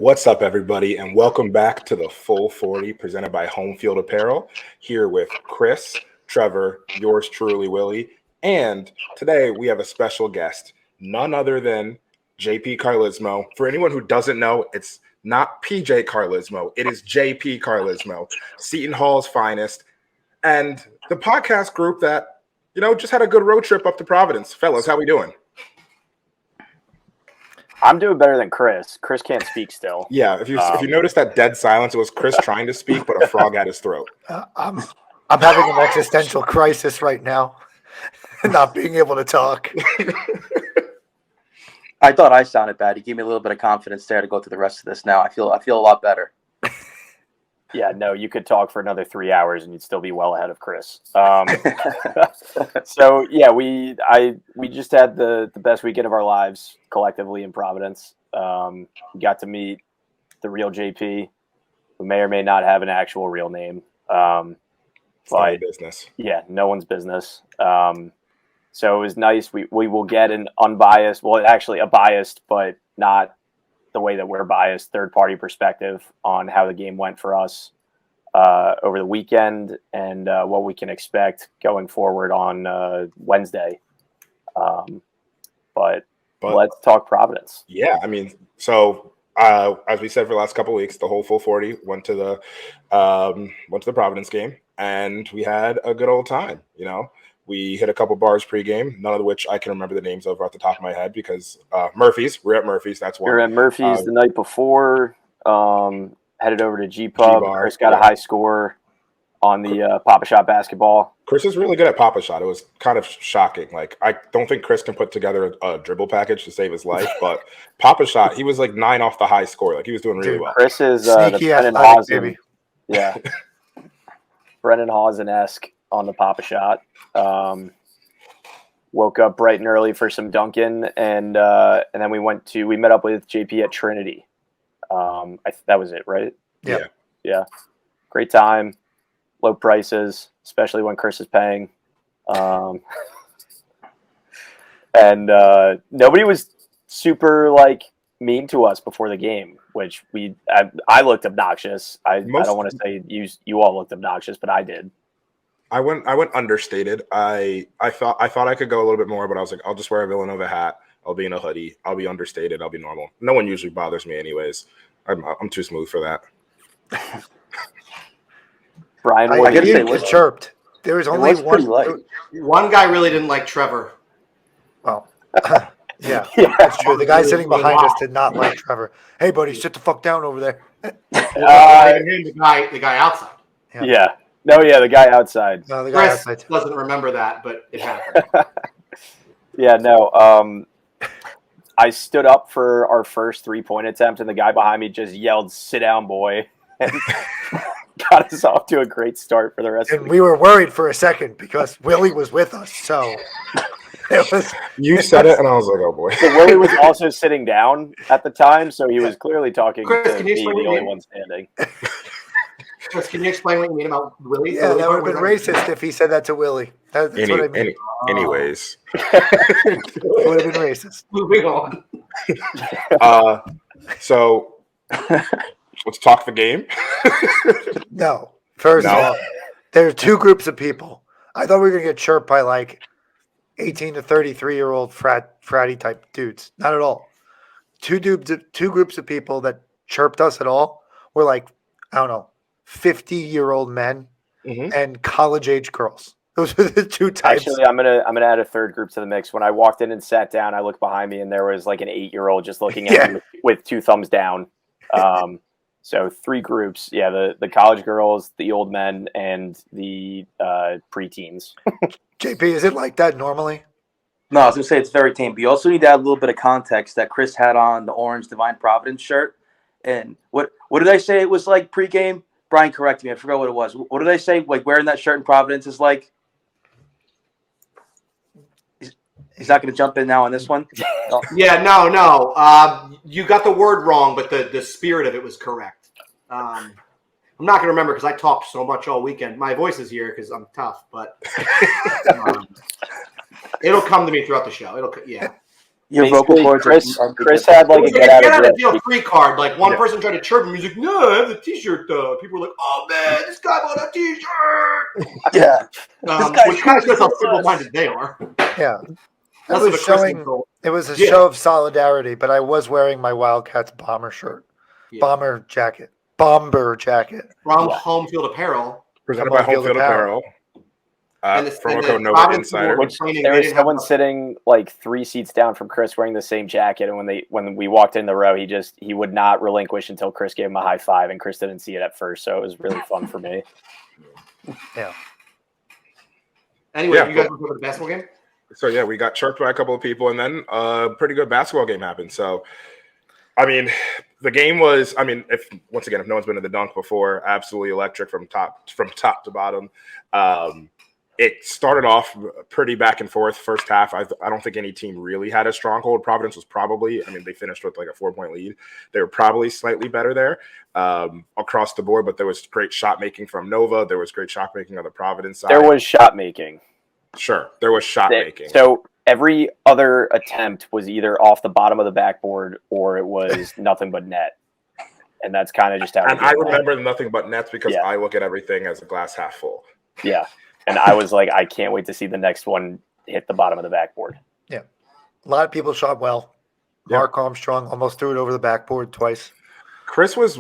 What's up, everybody, and welcome back to the Full 40 presented by Homefield Apparel. Here with Chris, Trevor, yours truly, Willie, and today we have a special guest, none other than JP Carlismo. For anyone who doesn't know, it's not PJ Carlismo, it is JP Carlismo, Seton Hall's finest, and the podcast group that, just had a good road trip up to Providence. Fellas, how we doing? I'm doing better than Chris. Chris can't speak still. Yeah, if you notice that dead silence, it was Chris trying to speak, but a frog at his throat. I'm having an existential crisis right now, not being able to talk. I thought I sounded bad. He gave me a little bit of confidence there to go through the rest of this. Now I feel a lot better. Yeah, no, you could talk for another 3 hours and you'd still be well ahead of Chris. So yeah, we just had the best weekend of our lives collectively in Providence. We got to meet the real JP, who may or may not have an actual real name. But business. Yeah, no one's business. So it was nice. We will get an unbiased, well, actually a biased, but not the way that we're biased, third-party perspective on how the game went for us over the weekend and what we can expect going forward on Wednesday. But let's talk Providence. Yeah, so as we said for the last couple of weeks, the whole full 40 went to the Providence game, and we had a good old time. We hit a couple bars pregame, none of which I can remember the names of off the top of my head because Murphy's. We're at Murphy's. That's one. We were at Murphy's the night before. Headed over to G-Pub. Chris got a high score on the Papa Shot basketball. Chris is really good at Papa Shot. It was kind of shocking. I don't think Chris can put together a dribble package to save his life, but Papa Shot, he was 9 off the high score. He was doing really well. Chris is the Brennan Hausen. Yeah. Brennan Hausen-esque on the Papa Shot. Woke up bright and early for some Dunkin', and then we met up with JP at Trinity. That was it, right? Yeah. Great time, low prices, especially when Chris is paying. And nobody was super mean to us before the game, which I looked obnoxious. I don't want to say you all looked obnoxious, but I did. I went understated. I thought I could go a little bit more, but I was like, I'll just wear a Villanova hat. I'll be in a hoodie. I'll be understated. I'll be normal. No one usually bothers me anyways. I'm too smooth for that. Brian, I get chirped. There was only one guy really didn't like Trevor. Well, yeah, that's true. The guy sitting behind us did not like Trevor. Hey, buddy, sit the fuck down over there. The guy outside. Yeah. No, yeah, the guy outside. No, the guy Chris outside doesn't remember that, but it happened. Yeah, no. I stood up for our first 3-point attempt, and the guy behind me just yelled, "Sit down, boy," and got us off to a great start for the rest of the game. And we were worried for a second because Willie was with us, so it was. You said it, and I was like, "Oh boy." So Willie was also sitting down at the time, so he was clearly talking Chris, to me, the only one standing. Chris, can you explain what you mean about Willie? Yeah, that would have been racist if he said that to Willie. That's what I mean. Anyways. It would have been racist. Moving on. So let's talk the game. No. First of all, there are two groups of people. I thought we were going to get chirped by 18 to 33-year-old fratty type dudes. Not at all. Two groups of people that chirped us at all were I don't know, 50-year-old men and college-age girls. Those are the two types. Actually, I'm gonna add a third group to the mix. When I walked in and sat down, I looked behind me, and there was an 8-year-old just looking at me with 2 thumbs down. So 3 groups. Yeah, the college girls, the old men, and the preteens. JP, is it like that normally? No, I was gonna say it's very tame. But you also need to add a little bit of context that Chris had on the orange Divine Providence shirt. And what did I say it was like pregame? Brian, correct me. I forgot what it was. What did I say? Wearing that shirt in Providence is like. He's not going to jump in now on this one. Yeah, no. You got the word wrong, but the spirit of it was correct. I'm not going to remember because I talked so much all weekend. My voice is here because I'm tough, but it'll come to me throughout the show. Your vocal Basically, cords Chris had like a It was get a out get out of of jail jail. free card. Like one person tried to chirp him. He's like, "No, I have the T-shirt." People were like, "Oh man, this guy bought a T-shirt." Yeah. Which kind of shows how simple-minded they are. Yeah. Less It of a was Chris showing. insult. It was a Yeah. show of solidarity, but I was wearing my Wildcats bomber shirt, Yeah. bomber jacket. From Yeah. Homefield Apparel. Presented by Homefield Homefield Apparel. Apparel. And Promo the code Nova Providence people Insider. were complaining There they was didn't have someone enough- sitting like 3 seats down from Chris wearing the same jacket, and when we walked in the row, he would not relinquish until Chris gave him a high five, and Chris didn't see it at first, so it was really fun for me. Yeah. Anyway, Yeah, you guys want to go to the basketball game? So yeah, we got chirped by a couple of people, and then a pretty good basketball game happened. So, I mean, the game was. I mean, if no one's been to the dunk before, absolutely electric from top to bottom. It started off pretty back and forth first half. I don't think any team really had a stronghold. Providence was probably. I mean, they finished with like a 4-point lead. They were probably slightly better there across the board, but there was great shot making from Nova. There was great shot making on the Providence side. There was shot making. Sure, there was shot making. So every other attempt was either off the bottom of the backboard or it was nothing but net. And that's kind of just how. And I remember nothing but nets because I look at everything as a glass half full. Yeah. And I was like, I can't wait to see the next one hit the bottom of the backboard. Yeah. A lot of people shot well. Mark Armstrong almost threw it over the backboard twice. Chris was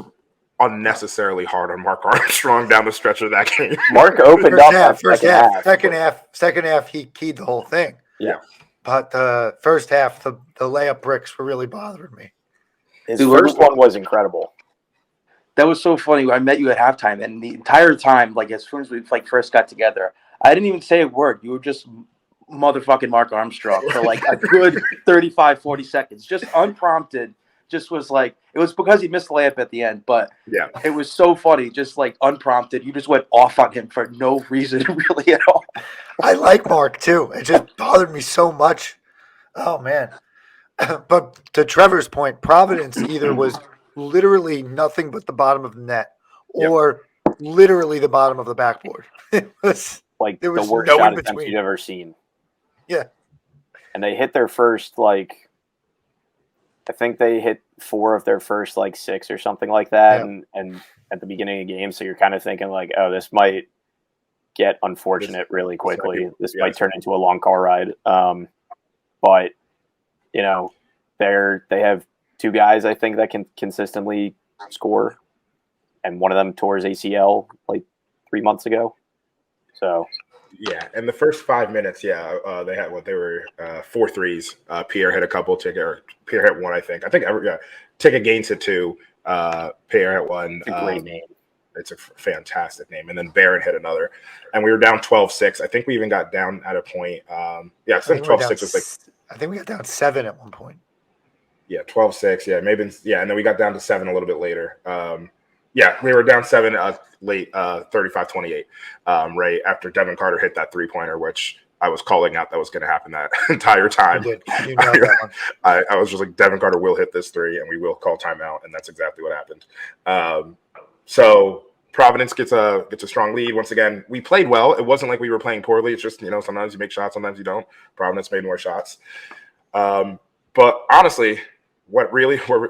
unnecessarily hard on Mark Armstrong down the stretch of that game. Mark opened up that second half, he keyed the whole thing. Yeah. But the first half, the layup bricks were really bothering me. His first one was incredible. That was so funny. I met you at halftime, and the entire time, like as soon as we first got together, I didn't even say a word. You were just motherfucking Mark Armstrong for like a good 35, 40 seconds, just unprompted. Just was like, it was because he missed the layup at the end, but yeah, it was so funny, just like unprompted. You just went off on him for no reason really at all. I like Mark too. It just bothered me so much. Oh man. But to Trevor's point, Providence either was literally nothing but the bottom of the net or literally the bottom of the backboard. It was like there was the worst no shot in attempt between. you've ever seen. Yeah. And they hit their first, like, I think they hit 4 of their first, like, 6 or something like that. Yeah. And at the beginning of the game, so you're kind of thinking, like, oh, this might get unfortunate really quickly. This might turn into a long car ride. But, you know, they have 2 guys, I think, that can consistently score. And one of them tore his ACL, like, 3 months ago. So... yeah, in the first 5 minutes, they had 4 threes. Pierre hit a couple. Pierre hit 1, I think. Ticket Gaines hit 2. Pierre hit 1. It's a great name. It's a fantastic name. And then Barron hit another. And we were down 12-6. I think we even got down at a point. I think 12-6 was like. I think we got down 7 at one point. Yeah, 12-6. Yeah, maybe. Yeah, and then we got down to 7 a little bit later. We were down 7 late, 35-28, right after Devin Carter hit that 3-pointer, which I was calling out that was going to happen that entire time. You know that one. I was just like, Devin Carter will hit this 3, and we will call timeout, and that's exactly what happened. So Providence gets a strong lead. Once again, we played well. It wasn't like we were playing poorly. It's just, sometimes you make shots, sometimes you don't. Providence made more shots. But honestly, where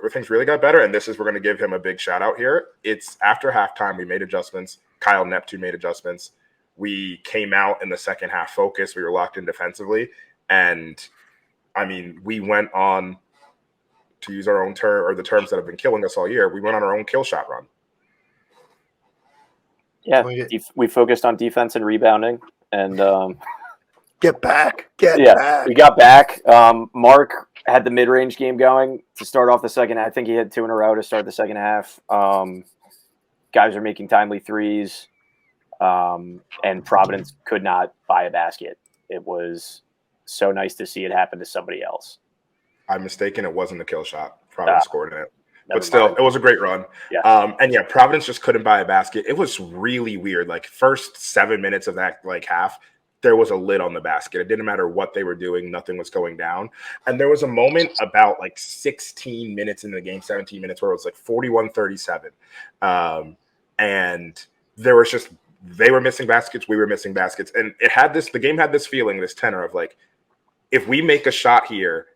things really got better, and this is we're going to give him a big shout out here. It's after halftime we made adjustments. Kyle Neptune made adjustments. We came out in the second half focused. We were locked in defensively, and I mean we went on, to use our own term or the terms that have been killing us all year. We went on our own kill shot run. Yeah, we focused on defense and rebounding, and get back. We got back. Mark had the mid-range game going to start off the second. I think he had 2 in a row to start the second half. Guys are making timely threes, and Providence could not buy a basket. It was so nice to see it happen to somebody else. I'm mistaken. It wasn't a kill shot. Providence scored in it. But still, mind. It was a great run. Yeah. Providence just couldn't buy a basket. It was really weird. Like first 7 minutes of that half, there was a lid on the basket. It didn't matter what they were doing. Nothing was going down. And there was a moment about 16 minutes into the game, 17 minutes, where it was 41-37. And there was just, they were missing baskets. We were missing baskets. And the game had this feeling, this tenor of if we make a shot here,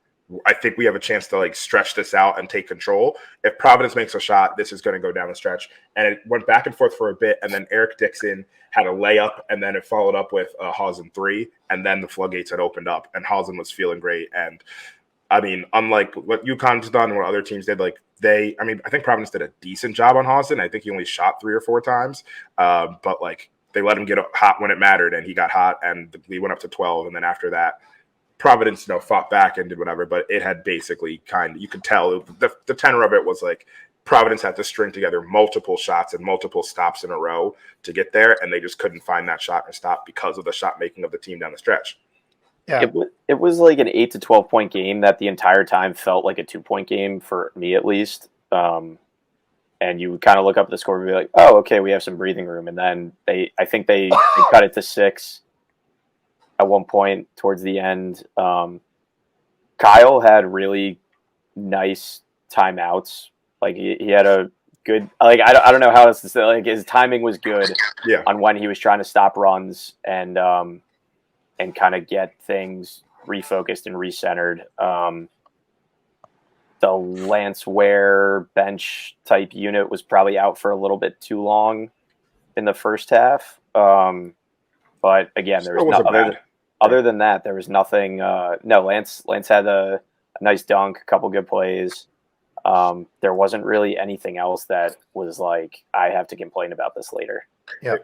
I think we have a chance to like stretch this out and take control. If Providence makes a shot, this is going to go down the stretch. And it went back and forth for a bit, and then Eric Dixon had a layup, and then it followed up with a Hausen 3, and then the floodgates had opened up, and Hausen was feeling great. And I mean, unlike what UConn's done and what other teams did, like I think Providence did a decent job on Hausen. I think he only shot 3 or 4 times, but like they let him get hot when it mattered, and he got hot, and we went up to 12, and then after that, Providence, fought back and did whatever, but it had basically you could tell the tenor of it was like Providence had to string together multiple shots and multiple stops in a row to get there, and they just couldn't find that shot or stop because of the shot making of the team down the stretch. Yeah, it was like an 8 to 12 point game that the entire time felt like a 2-point game for me at least. And you would kind of look up at the score and be like, "Oh, okay, we have some breathing room." And then I think they cut it to 6 at one point towards the end. Kyle had really nice timeouts. Like he had a good, like I don't know how else to say, like his timing was good on when he was trying to stop runs and kind of get things refocused and recentered. The Lance Ware bench type unit was probably out for a little bit too long in the first half. But again, there was other than that, there was nothing. No, Lance had a nice dunk, a couple good plays. There wasn't really anything else that was like, I have to complain about this later. Yeah.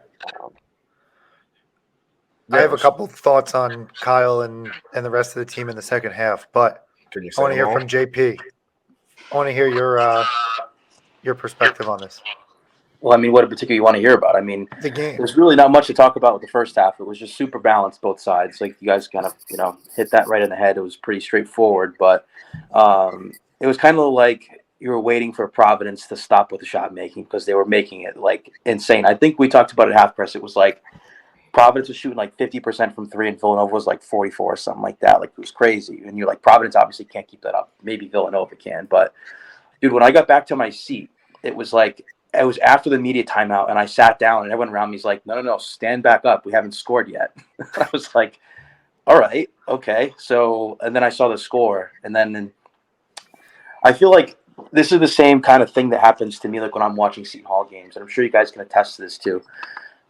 I have a couple thoughts on Kyle and the rest of the team in the second half, but I want to hear from JP. I want to hear your perspective on this. Well, I mean, what in particular you want to hear about? I mean, The game. there's really not much to talk about with the first half. It was just super balanced both sides. Like you guys kind of, hit that right in the head. It was pretty straightforward, but it was kind of like you were waiting for Providence to stop with the shot making because they were making it like insane. I think we talked about it at half press. It was like Providence was shooting like 50% from 3 and Villanova was like 44 or something like that. Like it was crazy. And you're like, Providence obviously can't keep that up. Maybe Villanova can. But dude, when I got back to my seat, it was after the media timeout and I sat down and everyone around me is like, no, stand back up. We haven't scored yet. I was like, all right, okay. So, and then I saw the score and then I feel like this is the same kind of thing that happens to me like when I'm watching Seton Hall games. And I'm sure you guys can attest to this too.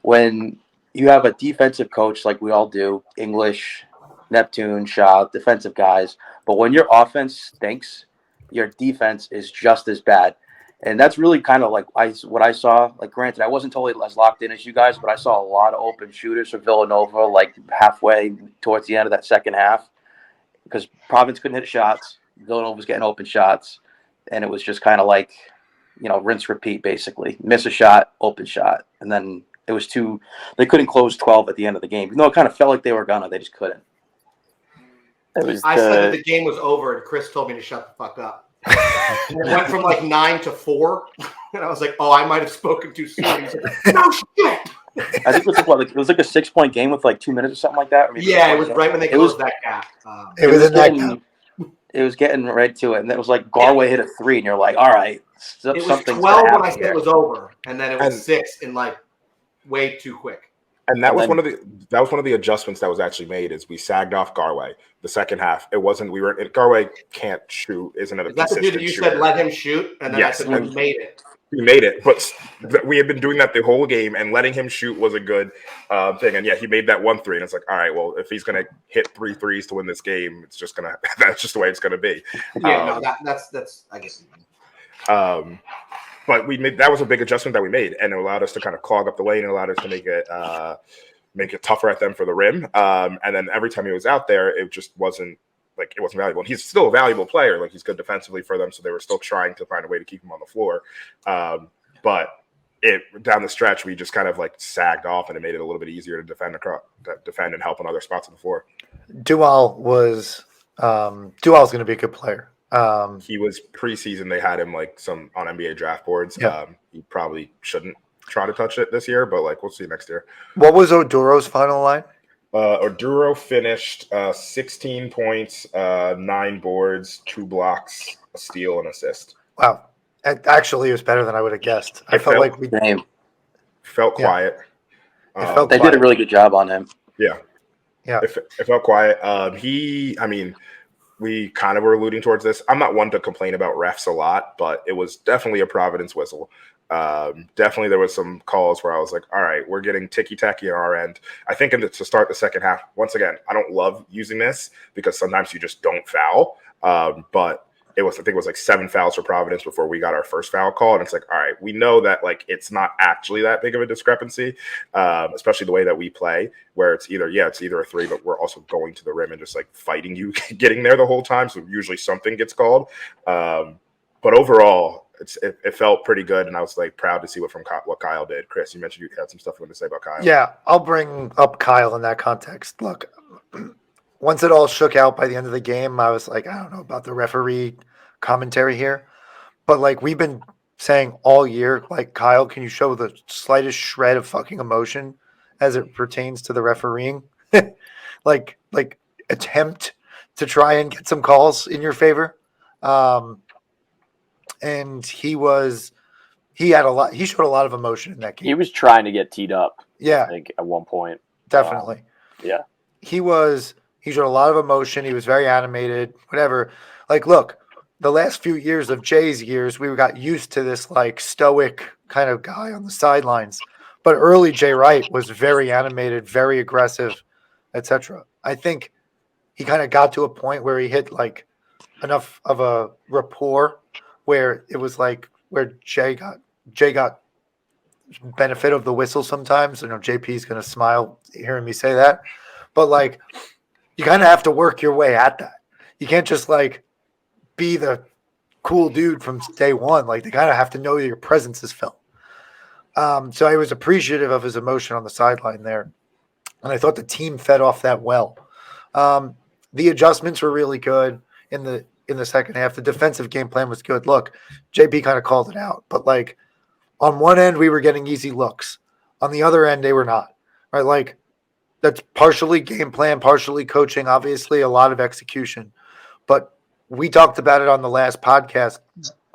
When you have a defensive coach like we all do, English, Neptune, Shaw, defensive guys. But when your offense stinks, your defense is just as bad. And that's really kind of like what I saw. Like, granted, I wasn't totally as locked in as you guys, but I saw a lot of open shooters for Villanova, like halfway towards the end of that second half. Because Providence couldn't hit shots. Villanova was getting open shots. And it was just kind of like, rinse, repeat, basically. Miss a shot, open shot. And then it was they couldn't close 12 at the end of the game. Even though it kind of felt like they were gonna, they just couldn't. I said that the game was over, and Chris told me to shut the fuck up. It went from like 9 to 4, and I was like, "Oh, I might have spoken too soon." He's like, "No shit." I think it was like a 6-point game with like 2 minutes or something like that. Yeah, it was right when they closed that gap. It was in that gap. It was getting right to it, and it was like Garway hit a 3, and you're like, "All right." It was 12 when I said it was over, and then it was 6 in like way too quick. And that was one of the adjustments that was actually made is we sagged off Garway the second half. It wasn't Garway can't shoot, isn't it? That's the dude that you said let him shoot, and then I said we made it. He made it, but we had been doing that the whole game, and letting him shoot was a good thing. And yeah, he made that 1 3, and it's like, all right, well, if he's gonna hit 3 threes to win this game, it's just gonna that's just the way it's gonna be. Yeah, that's I guess. But that was a big adjustment that we made, and it allowed us to kind of clog up the lane and allowed us to make it tougher at them for the rim. And then every time he was out there, it just wasn't valuable. And he's still a valuable player. Like he's good defensively for them, so they were still trying to find a way to keep him on the floor. But down the stretch, we just kind of like sagged off, and it made it a little bit easier to defend and help on other spots on the floor. Dual's going to be a good player. He was preseason. They had him like some on NBA draft boards. Yeah. He probably shouldn't try to touch it this year, but like we'll see next year. What was Oduro's final line? Oduro finished 16 points, 9 boards, 2 blocks, a steal, and assist. Wow. Actually, it was better than I would have guessed. I felt like we felt quiet. They did a really good job on him. Yeah. Yeah. It felt quiet. we kind of were alluding towards this. I'm not one to complain about refs a lot, but it was definitely a Providence whistle. Definitely there was some calls where I was like, all right, we're getting ticky-tacky on our end. I think to start the second half, once again, I don't love using this because sometimes you just don't foul. But I think it was like 7 fouls for Providence before we got our first foul call. And it's like, all right, we know that like it's not actually that big of a discrepancy, especially the way that we play, where it's either a 3, but we're also going to the rim and just like fighting you getting there the whole time. So usually something gets called. But overall, it felt pretty good, and I was like proud to see what Kyle did. Chris, you mentioned you had some stuff you wanted to say about Kyle. Yeah, I'll bring up Kyle in that context. Look, once it all shook out by the end of the game, I was like, I don't know about the referee commentary here, but like we've been saying all year, like, Kyle, can you show the slightest shred of fucking emotion as it pertains to the refereeing? like attempt to try and get some calls in your favor. And he showed a lot of emotion in that game. He was trying to get teed up. Yeah. I think at one point. Definitely. Yeah. He showed a lot of emotion. He was very animated, whatever. Like, look, the last few years of Jay's years, we got used to this like stoic kind of guy on the sidelines. But early Jay Wright was very animated, very aggressive, etc. I think he kind of got to a point where he hit like enough of a rapport where it was like where Jay got benefit of the whistle sometimes. I know JP's going to smile hearing me say that. But like, you kind of have to work your way at that. You can't just like be the cool dude from day one. Like, they kind of have to know your presence is felt. So I was appreciative of his emotion on the sideline there. And I thought the team fed off that well. The adjustments were really good in the second half. The defensive game plan was good. Look, JP kind of called it out. But like, on one end, we were getting easy looks. On the other end, they were not. Right? Like, that's partially game plan, partially coaching, obviously a lot of execution. But we talked about it on the last podcast,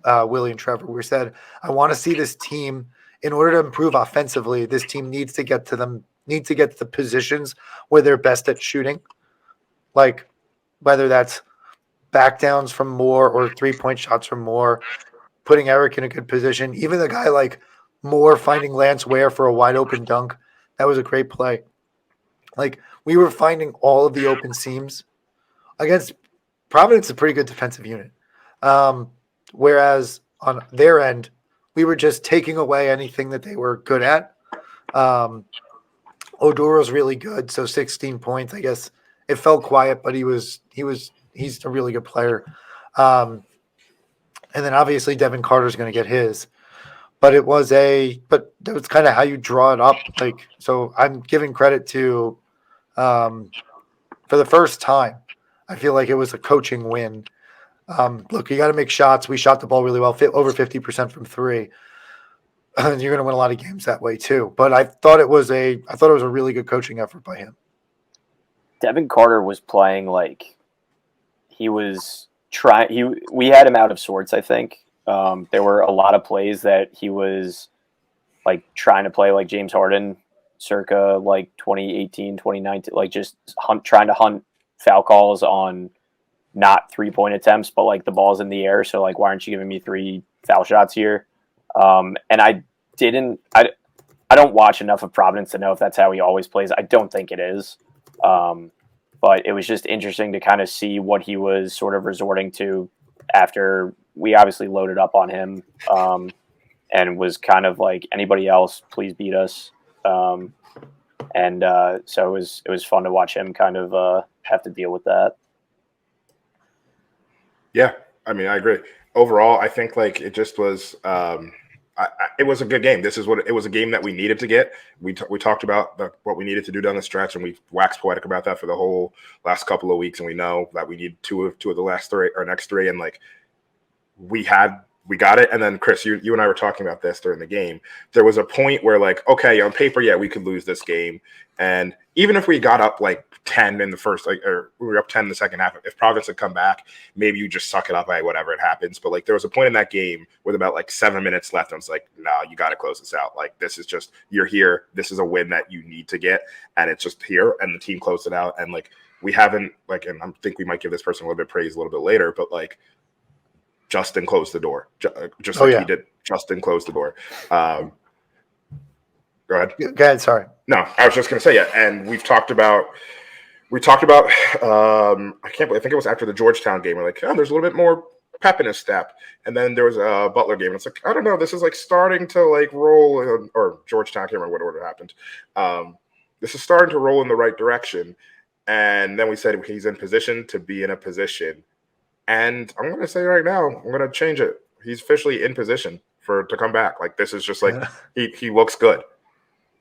Willie and Trevor. We said, I want to see this team, in order to improve offensively, this team needs to get to the positions where they're best at shooting. Like, whether that's back downs from Moore or 3-point shots from Moore, putting Eric in a good position. Even a guy like Moore finding Lance Ware for a wide open dunk. That was a great play. Like, we were finding all of the open seams against Providence, a pretty good defensive unit. Whereas on their end, we were just taking away anything that they were good at. Odoro's really good, so 16 points. I guess it felt quiet, but he's a really good player. And then obviously Devin Carter's going to get his. But that was kind of how you draw it up. Like, so I'm giving credit to, for the first time, I feel like it was a coaching win. Look, you got to make shots. We shot the ball really well, over 50% from 3. You're going to win a lot of games that way too. But I thought it was a really good coaching effort by him. Devin Carter was playing like he was trying. We had him out of sorts, I think. There were a lot of plays that he was like trying to play like James Harden circa like 2018, 2019, like just trying to hunt foul calls on not 3-point attempts, but like the ball's in the air. So like, why aren't you giving me 3 foul shots here? And I don't watch enough of Providence to know if that's how he always plays. I don't think it is. But it was just interesting to kind of see what he was sort of resorting to after we obviously loaded up on him, and was kind of like, anybody else, please beat us. So it was fun to watch him kind of have to deal with that. Yeah, I mean, I agree. Overall, I think like it just was. It was a good game. It was a game that we needed to get. We talked about what we needed to do down the stretch, and we waxed poetic about that for the whole last couple of weeks. And we know that we need two of the last 3 or next 3, and like we got it. And then Chris, you and I were talking about this during the game. There was a point where like, okay, on paper, yeah, we could lose this game, and even if we got up like 10 in the first, like, or we were up 10 in the second half, if Providence had come back, maybe you just suck it up by whatever it happens. But like, there was a point in that game with about like 7 minutes left, and I was like, no, you got to close this out. Like, this is just, you're here. This is a win that you need to get, and it's just here. And the team closed it out. And like, we haven't and I think we might give this person a little bit of praise a little bit later, but Justin closed the door, just he did. Justin closed the door. Go ahead. Go ahead. Sorry. No, I was just going to say and we talked about. I can't believe, I think it was after the Georgetown game. We're like, oh, there's a little bit more pep in his step. And then there was a Butler game. And it's like, I don't know, this is starting to roll, or Georgetown, I can't remember what order happened. This is starting to roll in the right direction. And then we said he's in position to be in a position. And I'm going to say right now, I'm going to change it. He's officially in position to come back. This is just he looks good.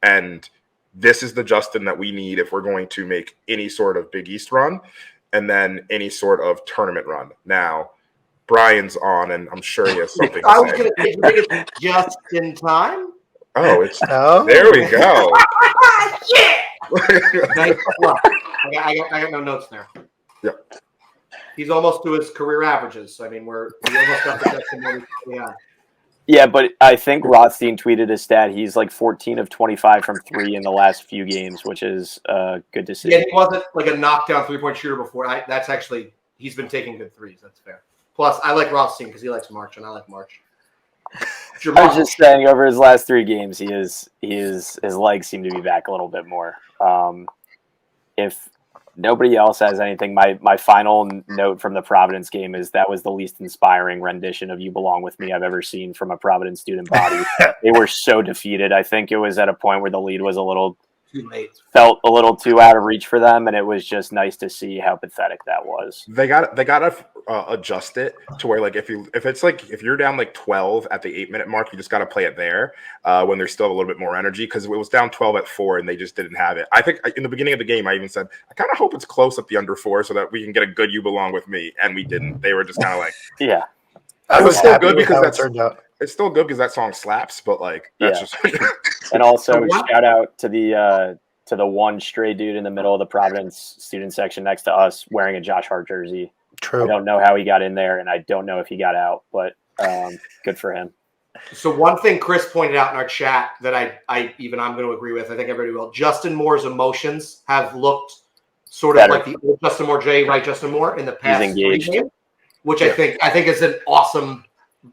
And this is the Justin that we need if we're going to make any sort of Big East run and then any sort of tournament run. Now, Brian's on, and I'm sure he has something to say. I was going to say it just in time. Oh, there we go. Yeah! I got no notes there. Yeah. He's almost to his career averages. I mean, we almost got the testimony we had. Yeah, but I think Rothstein tweeted a stat. He's 14 of 25 from 3 in the last few games, which is good to see. Yeah, he wasn't a knockdown 3-point shooter before. That's actually, he's been taking good threes. That's fair. Plus, I like Rothstein because he likes March, and I like March. I was just saying, over his last 3 games, his legs seem to be back a little bit more. If nobody else has anything, my final note from the Providence game is that was the least inspiring rendition of "You Belong With Me" I've ever seen from a Providence student body. They were so defeated. I think it was at a point where the lead was too late, felt a little too out of reach for them, and it was just nice to see how pathetic that was. They got to adjust it to where if you're down 12 at the 8-minute mark, you just got to play it there when there's still a little bit more energy, because it was down 12 at 4 and they just didn't have it. I think in the beginning of the game I even said I kind of hope it's close at the under 4 so that we can get a good "You Belong With Me," and we didn't. They were just kind of yeah. I was still happy good because that turned out. It's still good because that song slaps, but that's just. And also shout out to the one stray dude in the middle of the Providence student section next to us wearing a Josh Hart jersey. True. I don't know how he got in there, and I don't know if he got out, but good for him. So one thing Chris pointed out in our chat that I'm going to agree with, I think everybody will. Justin Moore's emotions have looked sort of like the old Justin Moore, Justin Moore in the past. He's engaged. 3 games, which I think is an awesome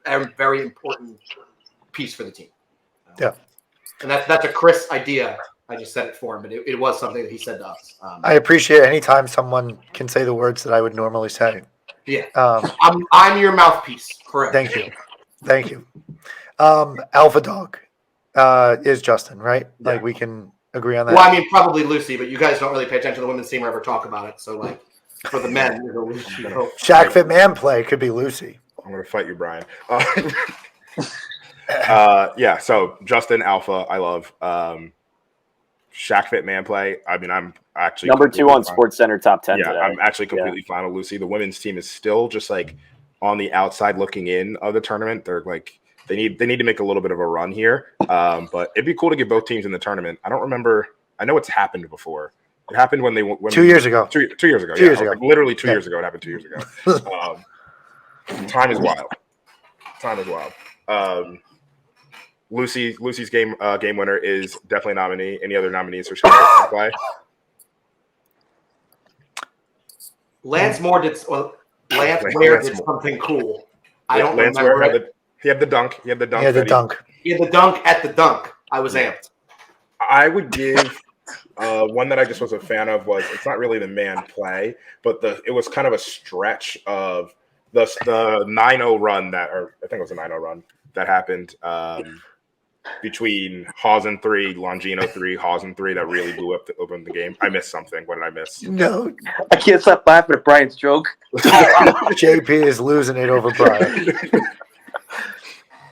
and very important piece for the team. Yeah. And that's a Chris idea. I just said it for him, but it was something that he said to us. I appreciate any time someone can say the words that I would normally say. Yeah. I'm your mouthpiece. Correct. Thank you. Alpha Dog is Justin, right? Yeah. We can agree on that. Well, I mean, probably Lucy, but you guys don't really pay attention to the women's team or ever talk about it. So, for the men, Lucy. Shaq Fit Man play could be Lucy. I'm going to fight you, Brian. So Justin, Alpha, I love. Shaq Fit Man play. I mean, I'm actually number 2 on SportsCenter top 10 Yeah, today. I'm actually completely fine with Lucy. The women's team is still just on the outside looking in of the tournament. They're they need to make a little bit of a run here. But it'd be cool to get both teams in the tournament. I don't remember. I know it's happened before. It happened when 2 years ago. 2 years ago. 2 years ago. Literally 2 years ago. It happened 2 years ago. Time is wild. Lucy's game winner is definitely a nominee. Any other nominees for Shaq play? Lance Moore did something cool. I don't remember. He had the dunk. He had the dunk. He had the dunk at the dunk. I was amped. I would give one that I just was a fan of was, it's not really the man play, but it was kind of a stretch of the 9-0 run I think it was a 9-0 run that happened between Hausen 3, Longino 3, Hausen 3 that really blew up the game. I missed something. What did I miss? No. I can't stop laughing at Brian's joke. JP is losing it over Brian.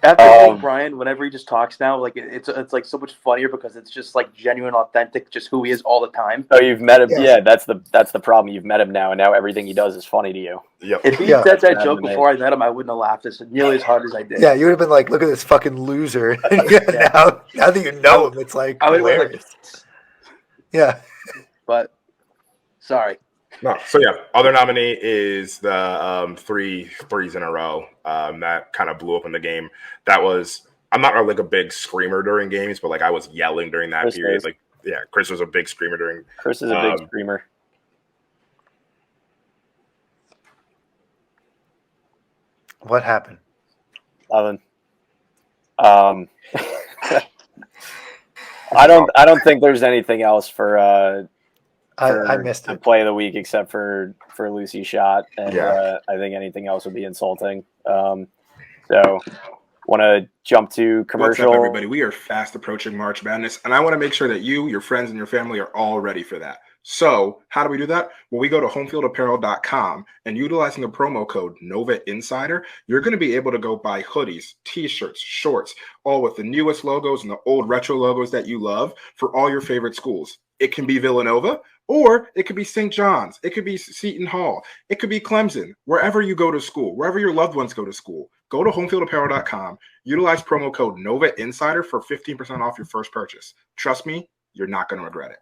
After Brian, whenever he just talks now, it's so much funnier because it's just genuine, authentic, just who he is all the time. Oh, you've met him. Yeah, that's the problem. You've met him now, and now everything he does is funny to you. Yep. If he said that joke before I met him, I wouldn't have laughed nearly as hard as I did. Yeah, you would have been like, "Look at this fucking loser." Now that you know him, it's I would hilarious. Yeah. But sorry. No, so other nominee is the 3 threes in a row that kind of blew up in the game. That was, I'm not a big screamer during games, but I was yelling during that period. Chris was a big screamer during. Chris is a big screamer. What happened? Nothing. I don't think there's anything else for I missed the it. play of the week except for Lucy's shot, and Yeah. I think anything else would be insulting. So want to jump to commercial. What's up, everybody? We are fast approaching March Madness, and I want to make sure that you, your friends, and your family are all ready for that. So how do we do that? Well, we go to homefieldapparel.com, and utilizing the promo code Nova Insider, you're going to be able to go buy hoodies, t-shirts, shorts, all with the newest logos and the old retro logos that you love for all your favorite schools. It can be Villanova, or it could be St. John's. It could be Seton Hall. It could be Clemson. Wherever you go to school, wherever your loved ones go to school, go to homefieldapparel.com. Utilize promo code Nova Insider for 15% off your first purchase. Trust me, you're not going to regret it.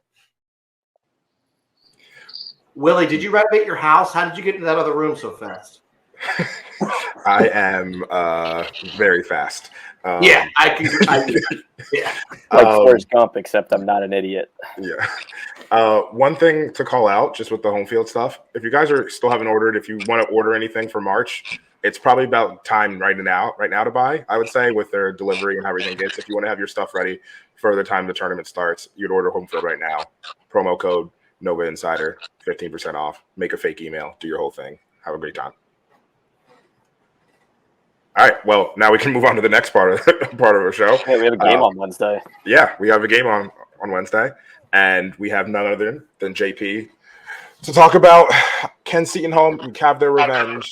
Willie, did you renovate your house? How did you get into that other room so fast? I am very fast. Yeah, I can. Yeah. Like Forrest Gump, except I'm not an idiot. Yeah. One thing to call out just with the home field stuff, if you guys are still haven't ordered, if you want to order anything for March, it's probably about time right now to buy, I would say, with their delivery and how everything gets. If you want to have your stuff ready for the time the tournament starts, you'd order home field right now. Promo code Nova Insider, 15% off. Make a fake email, do your whole thing. Have a great time. All right, well, now we can move on to the next part of our show. Hey, we have a game on Wednesday. Yeah, we have a game on Wednesday, and we have none other than JP to talk about can Seton Hall have their revenge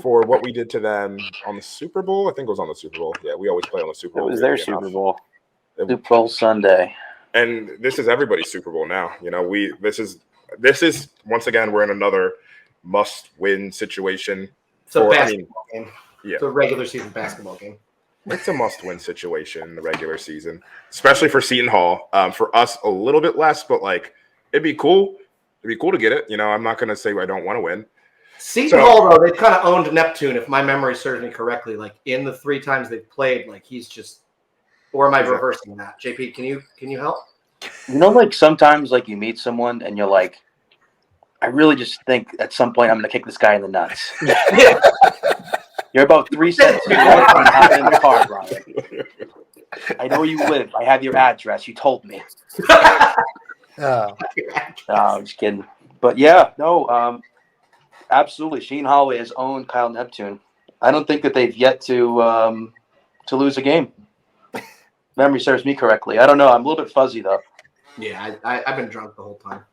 for what we did to them on the Super Bowl. I think it was on the Super Bowl. Yeah, we always play on the Super Bowl. It was their Super Bowl. Super Bowl Sunday. And this is everybody's Super Bowl now. You know, this is once again, we're in another must-win situation. It's a basketball game. Yeah. It's a regular season basketball game. It's a must-win situation in the regular season, especially for Seton Hall. For us, a little bit less, but like it'd be cool. It'd be cool to get it. You know, I'm not going to say I don't want to win. Seton Hall, though, they kind of owned Neptune, if my memory serves me correctly. Like in the 3 times they've played, like he's just. Or am I reversing that? JP, can you help? You know, like sometimes, like you meet someone and you're like, I really just think at some point I'm going to kick this guy in the nuts. Yeah. You're about 3 seconds away from hopping in the car, Brian. I know where you live. I have your address. You told me. No, I'm just kidding. But yeah, no, absolutely. Sheen Holloway has owned Kyle Neptune. I don't think that they've yet to lose a game. Memory serves me correctly. I don't know. I'm a little bit fuzzy though. Yeah, I've been drunk the whole time.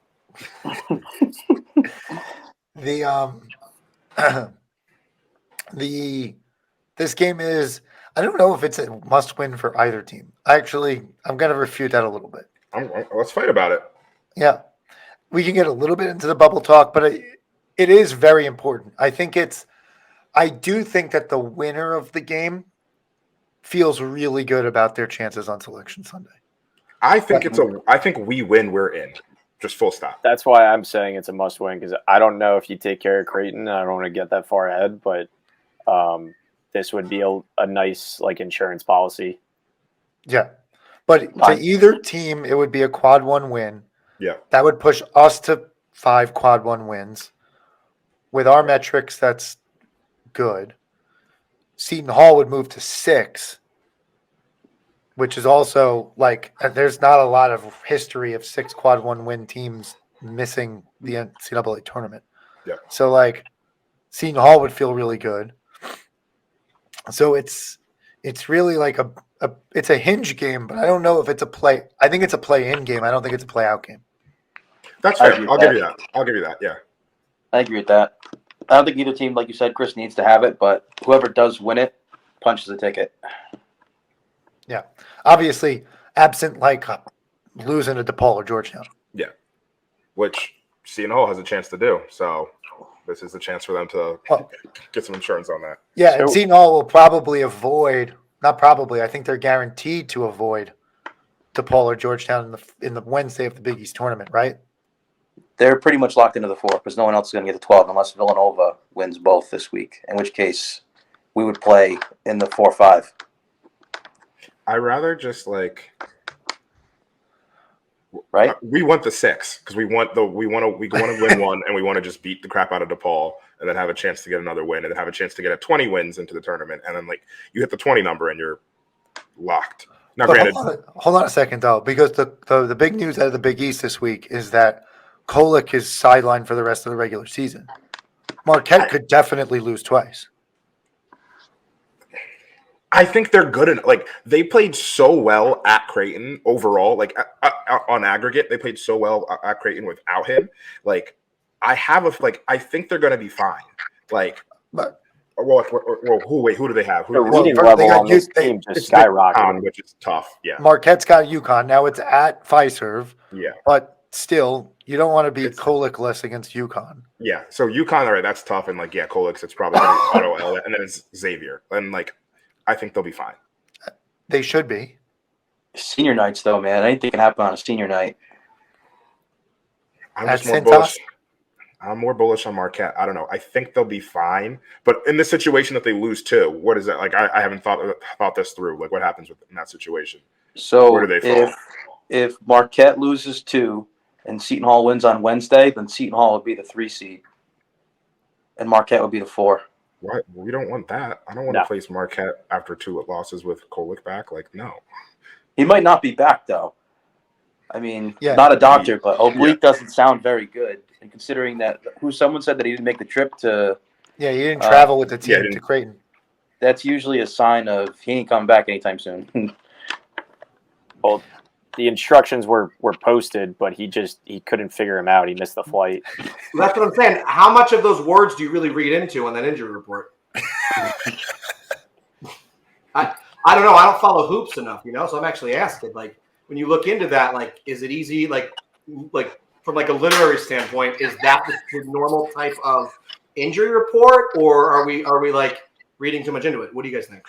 This game is, I don't know if it's a must win for either team. I'm going to refute that a little bit. Let's fight about it. Yeah. We can get a little bit into the bubble talk, but it is very important. I do think that the winner of the game feels really good about their chances on Selection Sunday. I think we win, we're in. Just full stop. That's why I'm saying it's a must win, because I don't know if you take care of Creighton. I don't want to get that far ahead, but this would be a nice like insurance policy. Yeah. But to either team, it would be a quad 1 win. Yeah. That would push us to 5 quad 1 wins. With our metrics, that's good. Seton Hall would move to 6, which is also like there's not a lot of history of 6 quad 1 win teams missing the NCAA tournament. Yeah. So like Seton Hall would feel really good. So it's really like it's a hinge game, but I don't know if it's a play. I think it's a play-in game. I don't think it's a play-out game. That's fair. I'll give you that. Yeah. I agree with that. I don't think either team, like you said, Chris, needs to have it, but whoever does win it punches a ticket. Yeah. Obviously, absent like losing to DePaul or Georgetown. Yeah. Which Seton Hall has a chance to do. So this is the chance for them to get some insurance on that. Yeah, and Seton Hall will probably avoid – not probably. I think they're guaranteed to avoid DePaul or Georgetown in the Wednesday of the Big East tournament, right? They're pretty much locked into the 4 because no one else is going to get the 12 unless Villanova wins both this week, in which case we would play in the 4-5. I rather just like right? We want the 6 because we want to win one, and we want to just beat the crap out of DePaul, and then have a chance to get another win, and then have a chance to get a 20 wins into the tournament, and then like you hit the 20 number and you're locked. Now, But granted, hold on a second though, because the big news out of the Big East this week is that Kolek is sidelined for the rest of the regular season. Marquette could definitely lose twice. I think they're good enough. Like they played so well at Creighton overall. Like on aggregate, they played so well at Creighton without him. Like I think they're going to be fine. Like, But who do they have? The reading level on this team just skyrocketed, which is tough. Yeah, Marquette's got UConn now. It's at Fiserv. Yeah, but still, you don't want to be Kolek-less against UConn. Yeah, so UConn, all right, that's tough, and like Kolek, it's probably going to be auto, and then it's Xavier, and like. I think they'll be fine. They should be. Senior nights, though, man. Anything can happen on a senior night. I'm just more bullish. I'm more bullish on Marquette. I don't know. I think they'll be fine. But in the situation that they lose to, what is that? Like, I haven't thought this through. Like, what happens in that situation? So where do they fall? If Marquette loses 2 and Seton Hall wins on Wednesday, then Seton Hall would be the 3 seed. And Marquette would be the 4. What? We don't want that. I don't want to face Marquette after 2 losses with Kolek back. Like, no. He might not be back, though. I mean, not a doctor, but oblique doesn't sound very good. And considering that someone said that he didn't make the trip to he didn't travel with the team to Creighton. That's usually a sign of he ain't coming back anytime soon. Well, the instructions were posted, but he couldn't figure him out. He missed the flight. Well, that's what I'm saying. How much of those words do you really read into on that injury report? I don't know. I don't follow hoops enough, so I'm actually asking. Like, when you look into that, like, is it easy? Like from like a literary standpoint, is that the normal type of injury report, or are we like reading too much into it? What do you guys think?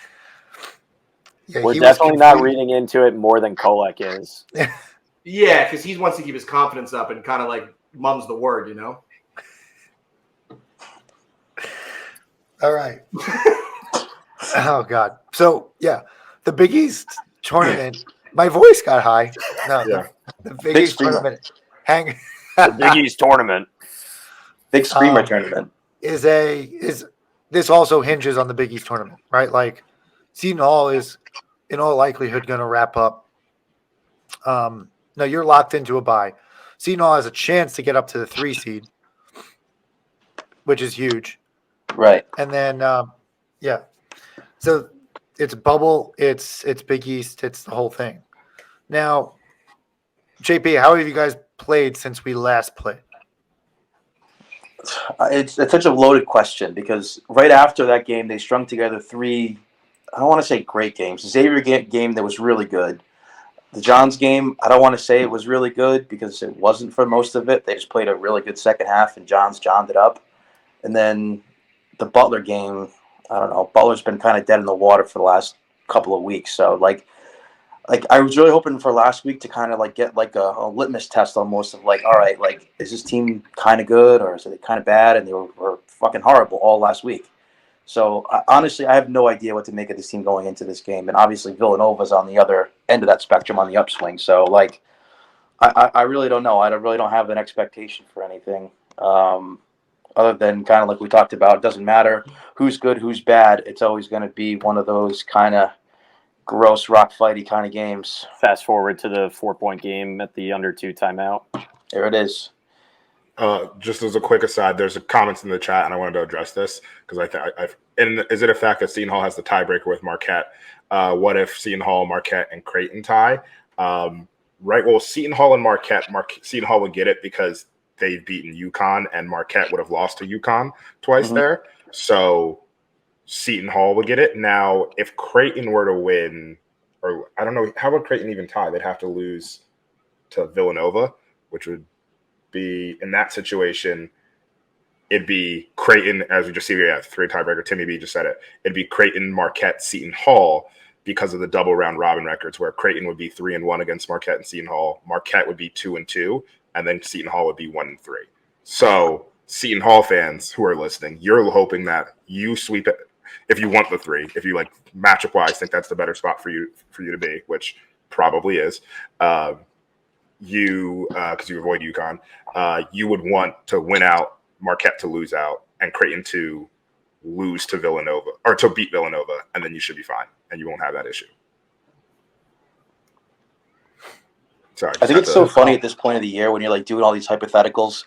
Yeah, we're definitely not reading into it more than Kolek is. Yeah, because he wants to keep his confidence up and kind of like mums the word, All right. Oh, God. So, the Big East tournament, my voice got high. No, the Big East tournament. The Big East tournament. Big Screamer tournament. This also hinges on the Big East tournament, right? Like, Seton Hall is in all likelihood going to wrap up. No, you're locked into a bye. Seton Hall has a chance to get up to the 3 seed, which is huge. Right. And then, so it's bubble, it's Big East, it's the whole thing. Now, JP, how have you guys played since we last played? It's such a loaded question because right after that game, they strung together 3, I don't want to say great games. The Xavier game that was really good. The Johns game, I don't want to say it was really good because it wasn't for most of it. They just played a really good second half, and Johns johned it up. And then the Butler game, I don't know. Butler's been kind of dead in the water for the last couple of weeks. So, like I was really hoping for last week to kind of like get like a litmus test almost of like, all right, like is this team kind of good or is it kind of bad? And they were fucking horrible all last week. So honestly, I have no idea what to make of this team going into this game. And obviously Villanova's on the other end of that spectrum on the upswing. So like, I really don't know. I really don't have an expectation for anything other than kind of like we talked about. It doesn't matter who's good, who's bad. It's always going to be one of those kind of gross rock fighty kind of games. Fast forward to the 4-point game at the under 2 timeout. There it is. Just as a quick aside, there's a comments in the chat, and I wanted to address this because and is it a fact that Seton Hall has the tiebreaker with Marquette? What if Seton Hall, Marquette, and Creighton tie? Right. Well, Seton Hall and Marquette, Seton Hall would get it because they've beaten UConn, and Marquette would have lost to UConn twice there. So Seton Hall would get it. Now, if Creighton were to win, or I don't know, how would Creighton even tie? They'd have to lose to Villanova, which would be in that situation. It'd be Creighton, as we just see, we have 3 tiebreaker. Timmy B just said it. It'd be Creighton, Marquette, Seton Hall because of the double round robin records, where Creighton would be 3-1 against Marquette and Seton Hall. Marquette would be 2-2, and then Seton Hall would be 1-3. So Seton Hall fans who are listening, you're hoping that you sweep it if you want the 3. If you like matchup wise think that's the better spot for you to be, which probably is. you because you avoid UConn, you would want to win out, Marquette to lose out, and Creighton to lose to Villanova or to beat Villanova, and then you should be fine, and you won't have that issue. Sorry, I think it's so funny at this point of the year when you're like doing all these hypotheticals,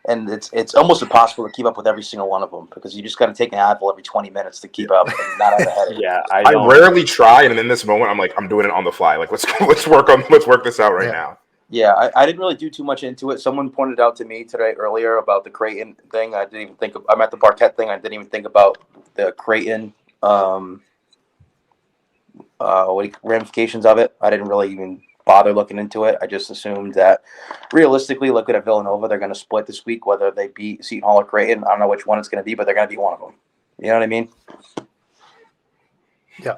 and it's almost impossible to keep up with every single one of them because you just got to take an Advil every 20 minutes to keep up and not have a headache. Yeah, I rarely try, and in this moment, I'm like, I'm doing it on the fly. Like, let's work this out right now. Yeah, I didn't really do too much into it. Someone pointed out to me today earlier about the Creighton thing. I didn't even think of. I'm at the Marquette thing. I didn't even think about the Creighton ramifications of it. I didn't really even bother looking into it. I just assumed that realistically, looking at Villanova, they're going to split this week, whether they beat Seton Hall or Creighton. I don't know which one it's going to be, but they're going to beat one of them. You know what I mean? Yeah.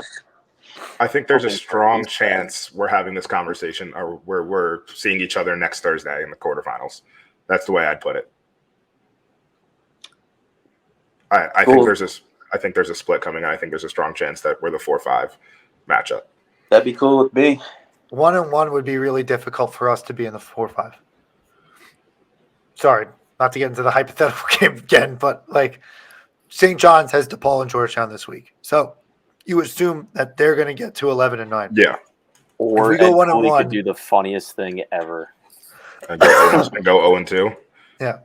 I think there's a strong chance we're having this conversation or we're seeing each other next Thursday in the quarterfinals. That's the way I'd put it. I think there's a split coming. I think there's a strong chance that we're the 4-5 matchup. That'd be cool with me. 1-1 would be really difficult for us to be in the 4-5. Sorry, not to get into the hypothetical game again, but like St. John's has DePaul and Georgetown this week. So you assume that they're going to get to 11-9. Yeah. Or if we go 1-1, could do the funniest thing ever. And go 0-2. Yeah.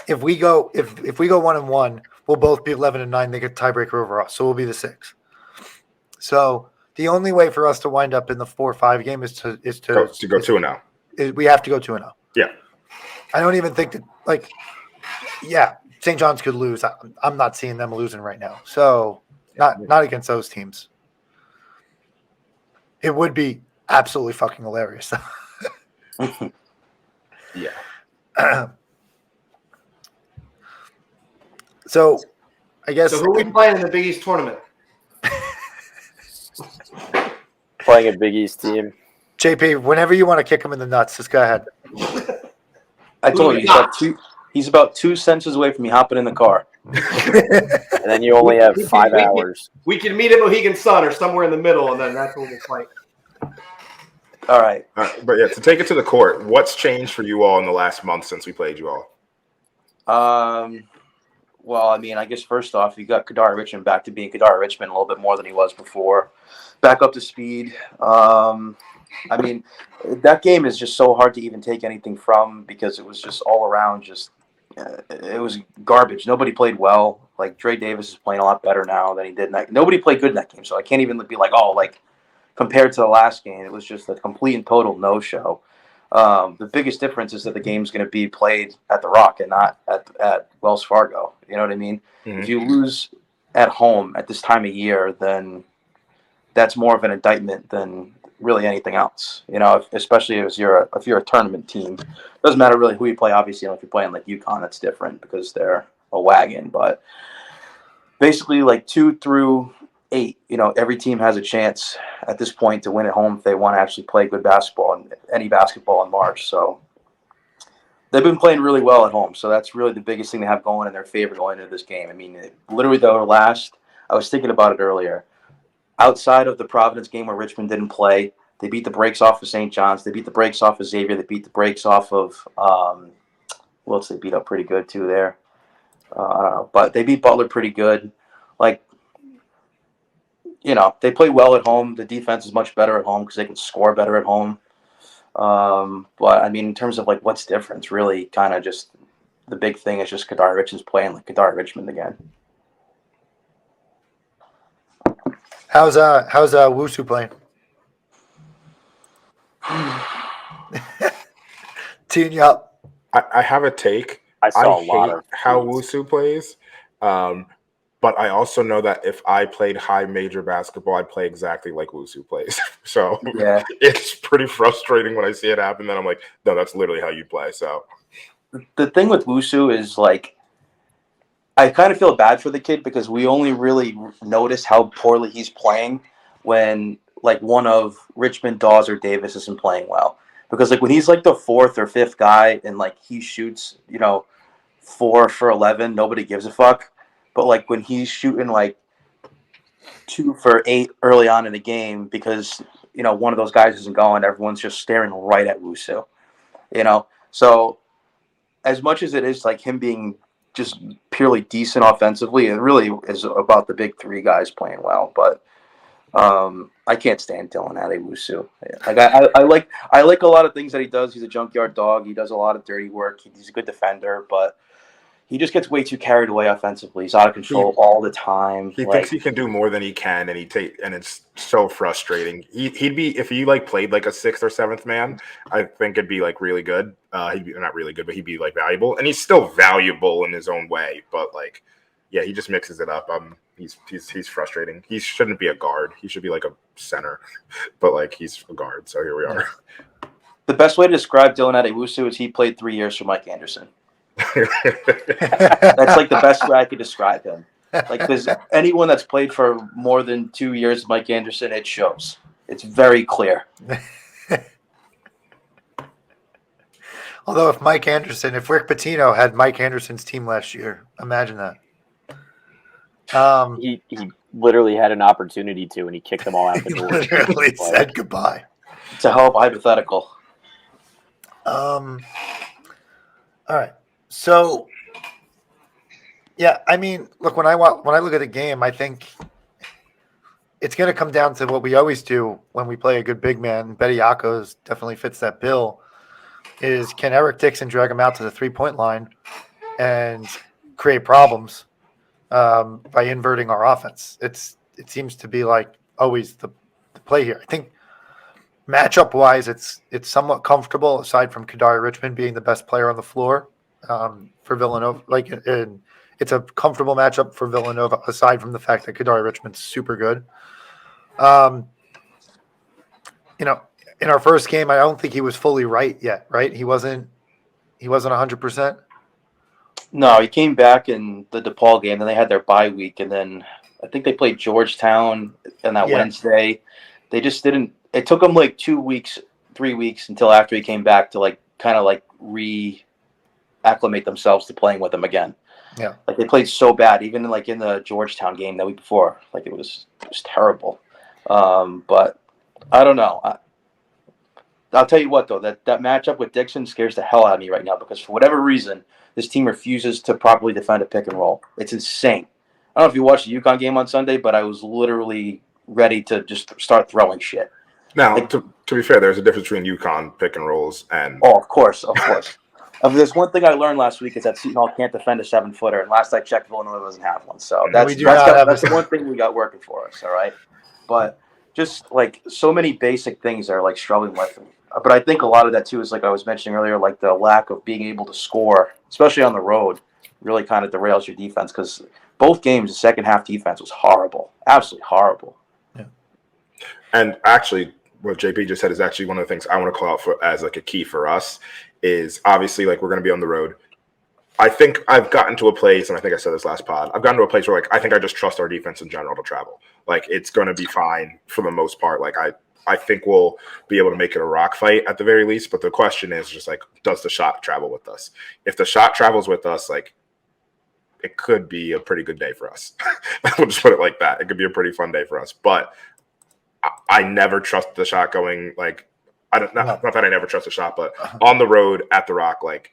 If we go 1-1, we'll both be 11-9. They get tiebreaker over us, so we'll be the 6. So the only way for us to wind up in the 4-5 game is to go 2-0. We have to go 2-0. Yeah. I don't even think that St. John's could lose. I'm not seeing them losing right now. So not against those teams. It would be absolutely fucking hilarious. Yeah. So I guess. So who are we playing in the Big East tournament? Playing a Big East team. JP, whenever you want to kick him in the nuts, just go ahead. I told you he's about 2 sentences away from me hopping in the car. And then you only have 5 hours. We can meet at Mohegan Sun or somewhere in the middle, and then that's when we'll fight. All right. But yeah, to take it to the court, what's changed for you all in the last month since we played you all? Well, I mean, I guess first off, you got Kadar Richmond back to being Kadar Richmond a little bit more than he was before. Back up to speed. I mean, that game is just so hard to even take anything from because it was just all around it was garbage. Nobody played well. Like, Dre Davis is playing a lot better now than he did in that. Nobody played good in that game, so I can't even be like, compared to the last game, it was just a complete and total no-show. The biggest difference is that the game's going to be played at the Rock and not at Wells Fargo. You know what I mean? Mm-hmm. If you lose at home at this time of year, then that's more of an indictment than really anything else. You know, especially if you're a tournament team. It doesn't matter really who you play. Obviously, if you're playing like UConn, that's different because they're a wagon. But basically, like 2 through 8, every team has a chance at this point to win at home if they want to actually play good basketball and any basketball in March. So they've been playing really well at home. So that's really the biggest thing they have going in their favor going into this game. I mean, literally I was thinking about it earlier. Outside of the Providence game where Richmond didn't play, they beat the brakes off of St. John's. They beat the brakes off of Xavier. They beat the brakes off of they beat up pretty good too there. I don't know, but they beat Butler pretty good. Like, they play well at home. The defense is much better at home because they can score better at home. But I mean, in terms of like what's different, it's really kind of just the big thing is just Kadar Richmond's playing like Kadar Richmond again. How's Wusu playing? Teeing you up. I have a take. I saw a lot of how Wusu plays. But I also know that if I played high major basketball, I'd play exactly like Wusu plays. So yeah, it's pretty frustrating when I see it happen. Then I'm like, no, that's literally how you play. So the thing with Wusu is like, I kind of feel bad for the kid because we only really notice how poorly he's playing when like one of Richmond, Dawes, or Davis isn't playing well. Because like when he's like the 4th or 5th guy and like he shoots, 4 for 11, nobody gives a fuck. But like when he's shooting like 2 for 8 early on in the game because one of those guys isn't going, everyone's just staring right at Wusu. So as much as it is like him being just purely decent offensively, it really is about the big three guys playing well. But I can't stand Dylan Adewusu. Like I like a lot of things that he does. He's a junkyard dog. He does a lot of dirty work. He's a good defender, but he just gets way too carried away offensively. He's out of control all the time. He thinks he can do more than he can, and and it's so frustrating. He'd be, if he like played like a sixth or seventh man, I think it'd be like really good. He'd be not really good, but he'd be like valuable, and he's still valuable in his own way. But like, yeah, he just mixes it up. He's frustrating. He shouldn't be a guard. He should be like a center, but like he's a guard. So here we are. The best way to describe Dylan Adewusu is he played 3 years for Mike Anderson. That's like the best way I could describe him. Like, there's anyone that's played for more than 2 years, Mike Anderson, it shows. It's very clear. Although if Rick Pitino had Mike Anderson's team last year, imagine that. He literally had an opportunity to, and he kicked them all out the He door. literally said goodbye. It's a hell of a hypothetical. All right. So, yeah, I mean, look, when I look at the game, I think it's going to come down to what we always do when we play a good big man. Bediakos definitely fits that bill. Is can Eric Dixon drag him out to the 3-point line and create problems by inverting our offense? It seems to be like always the play here. I think matchup wise, it's somewhat comfortable aside from Kadari Richmond being the best player on the floor. For Villanova, it's a comfortable matchup for Villanova, aside from the fact that Kadari Richmond's super good. In our first game, I don't think he was fully right yet. Right? He wasn't 100%. No, he came back in the DePaul game. Then they had their bye week, and then I think they played Georgetown on that Wednesday. They just didn't. It took them like 2 weeks, 3 weeks until after he came back to like kind of like acclimate themselves to playing with him again. Yeah. Like they played so bad, even like in the Georgetown game the week before. Like it was terrible. But I don't know. I'll tell you what though, that matchup with Dixon scares the hell out of me right now because for whatever reason, this team refuses to properly defend a pick and roll. It's insane. I don't know if you watched the UConn game on Sunday, but I was literally ready to just start throwing shit. Now, to be fair, there's a difference between UConn pick and rolls and. Oh, of course. There's one thing I learned last week is that Seton Hall can't defend a 7-footer, and last I checked, Villanova doesn't have one. So that's the one thing we got working for us. All right, but just like so many basic things are like struggling with. But I think a lot of that too is like I was mentioning earlier, like the lack of being able to score, especially on the road, really kind of derails your defense because both games, the second half defense was horrible, absolutely horrible. Yeah. And actually, what JP just said is actually one of the things I want to call out for as like a key for us is obviously like we're going to be on the road. I think I've gotten to a place, and I think I said this last pod, I've gotten to a place where like I think I just trust our defense in general to travel. Like it's going to be fine for the most part. Like I think we'll be able to make it a rock fight at the very least. But the question is just like, does the shot travel with us? If the shot travels with us, like it could be a pretty good day for us. We'll just put it like that. It could be a pretty fun day for us. But I never trust the shot going like not that I never trust a shot, but on the road at the Rock, like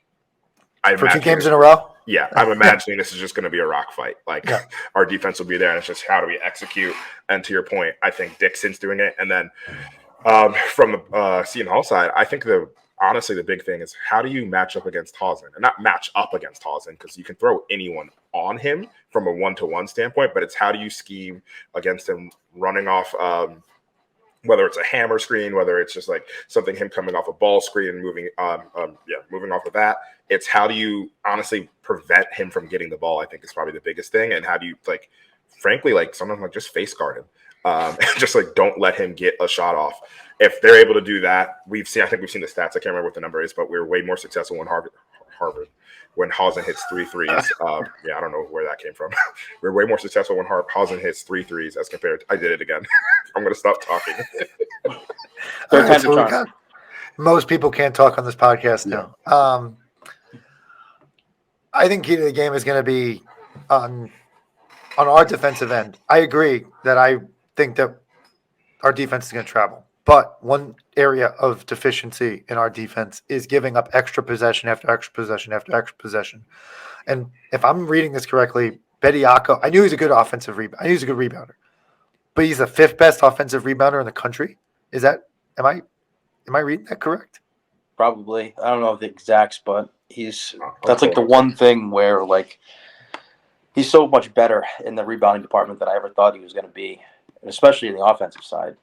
for 2 games in a row. Yeah, I'm imagining this is just going to be a rock fight. Like our defense will be there, and it's just how do we execute. And to your point, I think Dixon's doing it. And then from the Seton Hall side, I think honestly the big thing is how do you match up against Hausen, and not match up against Hausen because you can throw anyone on him from a 1-to-1 standpoint, but it's how do you scheme against him running off. Whether it's a hammer screen, whether it's just like something him coming off a ball screen and moving off of that. It's how do you honestly prevent him from getting the ball, I think is probably the biggest thing. And how do you like, frankly, like sometimes like just face guard him. And just like don't let him get a shot off. If they're able to do that, I think we've seen the stats. I can't remember what the number is, but we're way more successful when Hausen hits 3 threes. I don't know where that came from. We're way more successful when Hausen hits 3 threes as compared to, I did it again. I'm going to stop talking. Most people can't talk on this podcast now. I think key to the game is going to be on our defensive end. I agree that I think that our defense is going to travel. But one area of deficiency in our defense is giving up extra possession after extra possession after extra possession. And if I'm reading this correctly, Bediako, I knew he's a good offensive rebound. I knew he's a good rebounder, but he's the 5th best offensive rebounder in the country. Is that am I reading that correct? Probably. I don't know the exacts, but that's like the one thing where like he's so much better in the rebounding department than I ever thought he was going to be, and especially in the offensive side.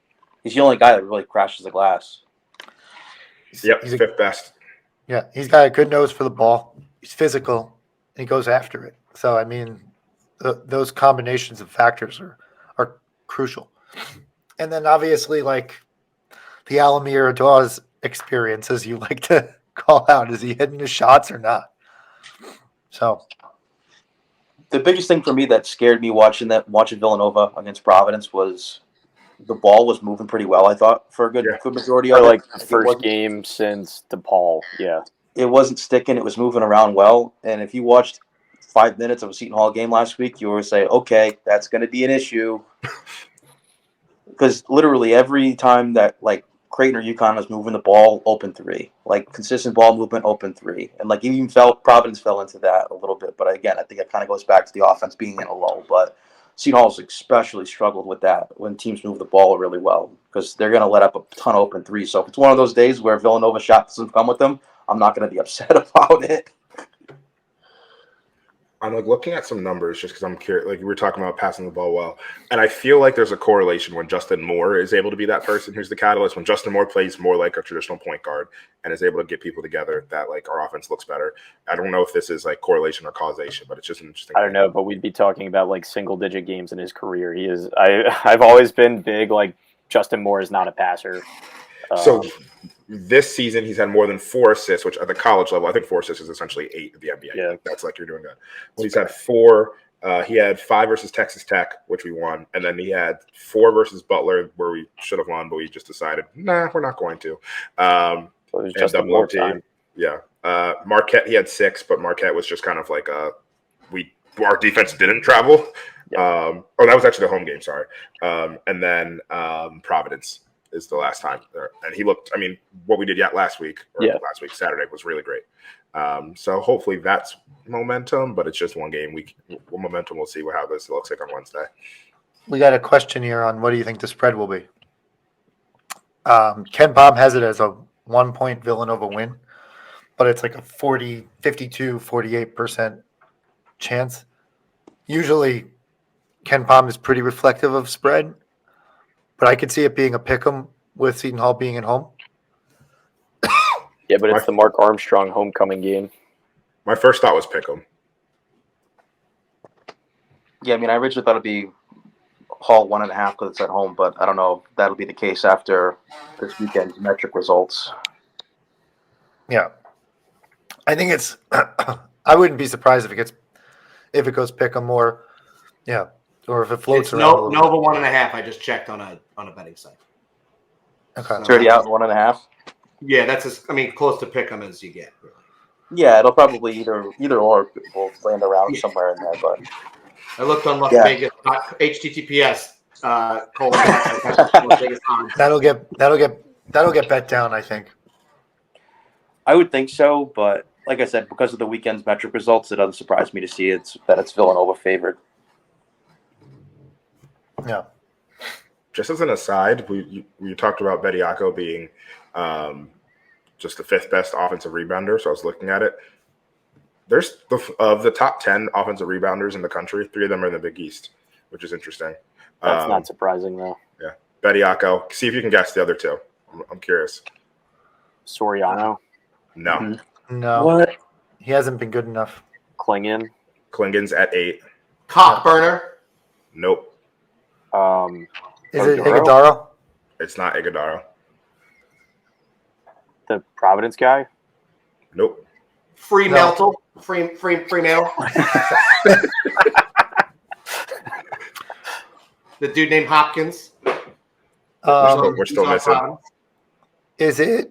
He's the only guy that really crashes the glass. Yep, he's 5th best. Yeah, he's got a good nose for the ball. He's physical, and he goes after it. So, I mean, those combinations of factors are crucial. And then, obviously, like the Alamir Dawes experience, as you like to call out, is he hitting his shots or not? So, the biggest thing for me that scared me watching Villanova against Providence was the ball was moving pretty well, I thought, for a good majority of it. Like the first game since DePaul, yeah. It wasn't sticking. It was moving around well. And if you watched 5 minutes of a Seton Hall game last week, you were say, okay, that's going to be an issue. Because literally every time that, like, Creighton or UConn was moving the ball, open 3. Like, consistent ball movement, open 3. And, like, even Providence fell into that a little bit. But, again, I think it kind of goes back to the offense being in a lull. But Seton Hall's especially struggled with that when teams move the ball really well because they're going to let up a ton of open 3s. So if it's one of those days where Villanova shot doesn't come with them, I'm not going to be upset about it. I'm like looking at some numbers just because I'm curious. Like we were talking about passing the ball well, and I feel like there's a correlation when Justin Moore is able to be that person who's the catalyst. When Justin Moore plays more like a traditional point guard and is able to get people together, that like our offense looks better. I don't know if this is like correlation or causation, but it's just an interesting. I don't know, but we'd be talking about like single-digit games in his career. He is. I've always been big. Like Justin Moore is not a passer. So this season, he's had more than 4 assists, which at the college level, I think 4 assists is essentially 8 at the NBA. Yeah. Like, that's like you're doing good. Well, he's had 4. He had 5 versus Texas Tech, which we won. And then he had 4 versus Butler, where we should have won, but we just decided, nah, we're not going to. So it was just a more time. Yeah. Marquette, he had 6, but Marquette was just kind of like our defense didn't travel. Yeah. That was actually the home game, sorry. And then Providence is the last time. And he looked, I mean, what we did last week, Saturday, was really great. So hopefully that's momentum, but it's just one game. Momentum, we'll see how this looks like on Wednesday. We got a question here on what do you think the spread will be? Ken Baum has it as a 1-point Villanova win, but it's like a 48% chance. Usually Ken Baum is pretty reflective of spread, but I could see it being a pick'em with Seton Hall being at home. Yeah, but it's the Mark Armstrong homecoming game. My first thought was pick'em. Yeah, I mean, I originally thought it'd be Hall 1.5 because it's at home, but I don't know if that'll be the case after this weekend's metric results. Yeah, I think it's. I wouldn't be surprised if it goes pick'em or if it floats It's around. Nova 1.5. I just checked on a betting site. Okay, It's already out 1.5. Yeah, that's close to pick'em as you get. Really. Yeah, it'll probably either or will land around somewhere in there, but. I looked on Las Vegas, HTTPS. That'll get bet down, I think. I would think so, but like I said, because of the weekend's metric results, it doesn't surprise me to see that it's Villanova favored. Yeah. Just as an aside, we talked about Bediako being just the 5th best offensive rebounder, so I was looking at it. There's of the top 10 offensive rebounders in the country, 3 of them are in the Big East, which is interesting. That's not surprising, though. Yeah. Bediako. See if you can guess the other 2. I'm curious. Soriano. No. Mm-hmm. No. What? He hasn't been good enough. Klingon. Klingon's at 8. Cockburner. Nope. Is it Iguodaro? It's not Iguodaro. The Providence guy? Nope. Fremantle. Fremantle. The dude named Hopkins. We're still missing. Is it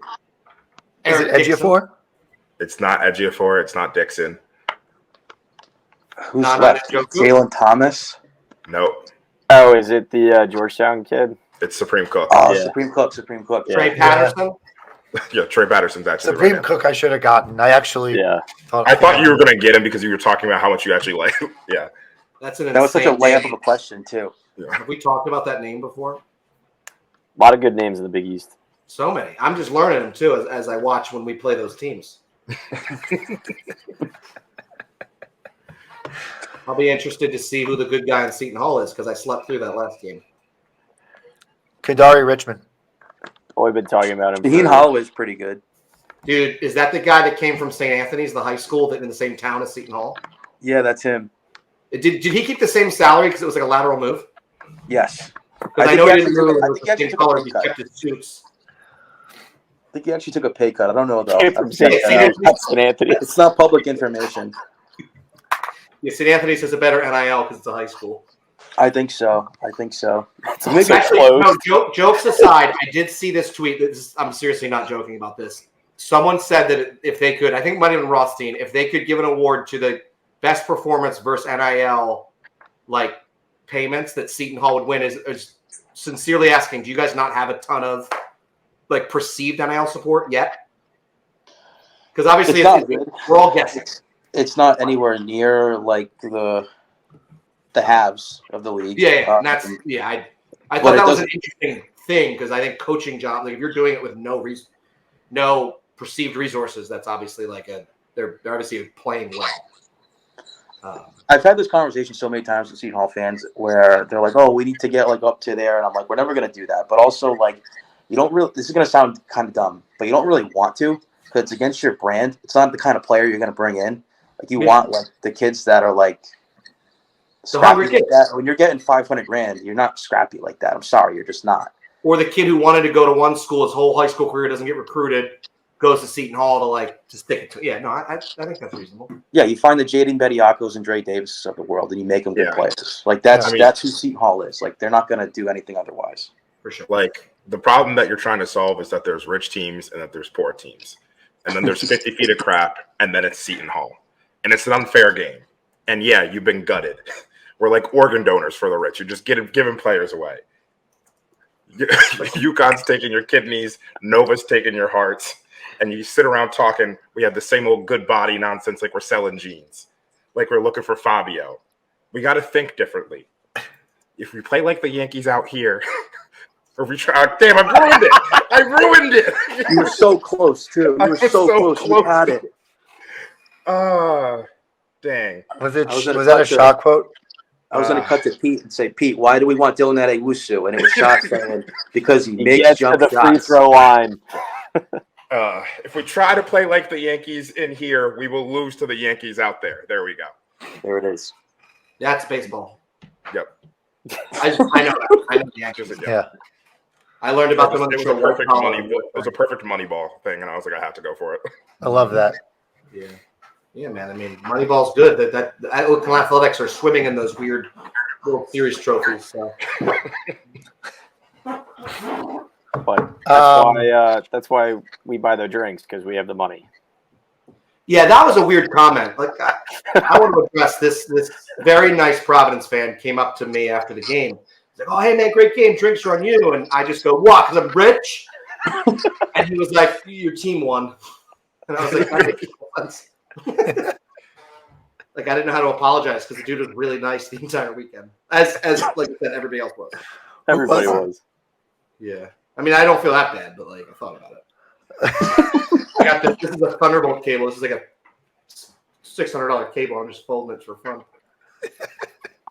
Eric Ejiofor? It's not Ejiofor. It's not Dixon. Who's left? Jalen Thomas? Nope. Oh, is it the Georgetown kid? It's Supreme Cook. Oh, Yeah. Supreme Cook. Trey Patterson. Yeah, Trey Patterson's actually Supreme right Cook I should have gotten. I actually I thought you were going to get him because you were talking about how much you actually like. Yeah. That's an That was such a insane layup name. of a question too. Have we talked about that name before? A lot of good names in the Big East. So many. I'm just learning them too as I watch when we play those teams. I'll be interested to see who the good guy in Seton Hall is because I slept through that last game. Kadari Richmond. Oh, we've been talking about him. Shaheen Holloway's pretty good. Dude, is that the guy that came from St. Anthony's, the high school that in the same town as Seton Hall? Yeah, that's him. Did he keep the same salary because it was like a lateral move? Yes. Because I know he didn't move. It was the same color. He kept his suits. I think he actually took a pay cut. I don't know though. Came from St. Anthony. It's not public information. Yeah, St. Anthony's has a better NIL because it's a high school. I think so. Actually, no, jokes aside, I did see this tweet. I'm seriously not joking about this. Someone said that if they could, I think it might have been Rothstein, if they could give an award to the best performance versus NIL, like payments that Seton Hall would win, is sincerely asking, do you guys not have a ton of like perceived NIL support yet? Because obviously we're all guessing. It's not anywhere near like the halves of the league. Yeah, and that's I thought that was an interesting thing because I think coaching job, like if you're doing it with no perceived resources, that's obviously like they're obviously playing well. I've had this conversation so many times with Seton Hall fans where they're like, "Oh, we need to get like up to there," and I'm like, "We're never going to do that." But also, like, you don't really. This is going to sound kind of dumb, but you don't really want to because it's against your brand. It's not the kind of player you're going to bring in. Like, you want like the kids that are like scrappy like that. When you're getting $500,000, you're not scrappy like that. I'm sorry, you're just not. Or the kid who wanted to go to one school his whole high school career doesn't get recruited, goes to Seton Hall to stick it to. Yeah, no, I think that's reasonable. Yeah, you find the Jaden Bediakos and Dre Davis of the world, and you make them good players. Like that's who Seton Hall is. Like they're not going to do anything otherwise. For sure. Like the problem that you're trying to solve is that there's rich teams and that there's poor teams, and then there's 50 feet of crap, and then it's Seton Hall, and it's an unfair game. And yeah, you've been gutted. We're like organ donors for the rich. You're just giving players away. UConn's taking your kidneys, Nova's taking your hearts, and you sit around talking. We have the same old good body nonsense, like we're selling jeans, like we're looking for Fabio. We got to think differently. If we play like the Yankees out here, or we try, damn, I ruined it. You were so close too. You were so close. You had it. Dang. Was that a shot quote? I was going to cut to Pete and say, Pete, why do we want Dylan Adewusu? And it was shot saying because he makes jump shots. Free throw line. If we try to play like the Yankees in here, we will lose to the Yankees out there. There we go. There it is. That's baseball. Yep. I know that. I know the Yankees. Yeah. I learned about them on the show. It was a perfect Moneyball thing, and I was like, I have to go for it. I love that. Yeah. Yeah, man. I mean, Moneyball's good. That Oakland Athletics are swimming in those weird World Series trophies. So. But that's why we buy their drinks because we have the money. Yeah, that was a weird comment. Like, I want to address this very nice Providence fan came up to me after the game. He's like, "Oh, hey man, great game. Drinks are on you." And I just go, "What? Because I'm rich?" And he was like, "Your team won." And I was like, "I think he wants." Like I didn't know how to apologize because the dude was really nice the entire weekend, as like I said, everybody else was. Everybody was. Yeah, I mean, I don't feel that bad, but like I thought about it. I got this. This is a Thunderbolt cable. This is like a $600 cable. I'm just folding it for fun.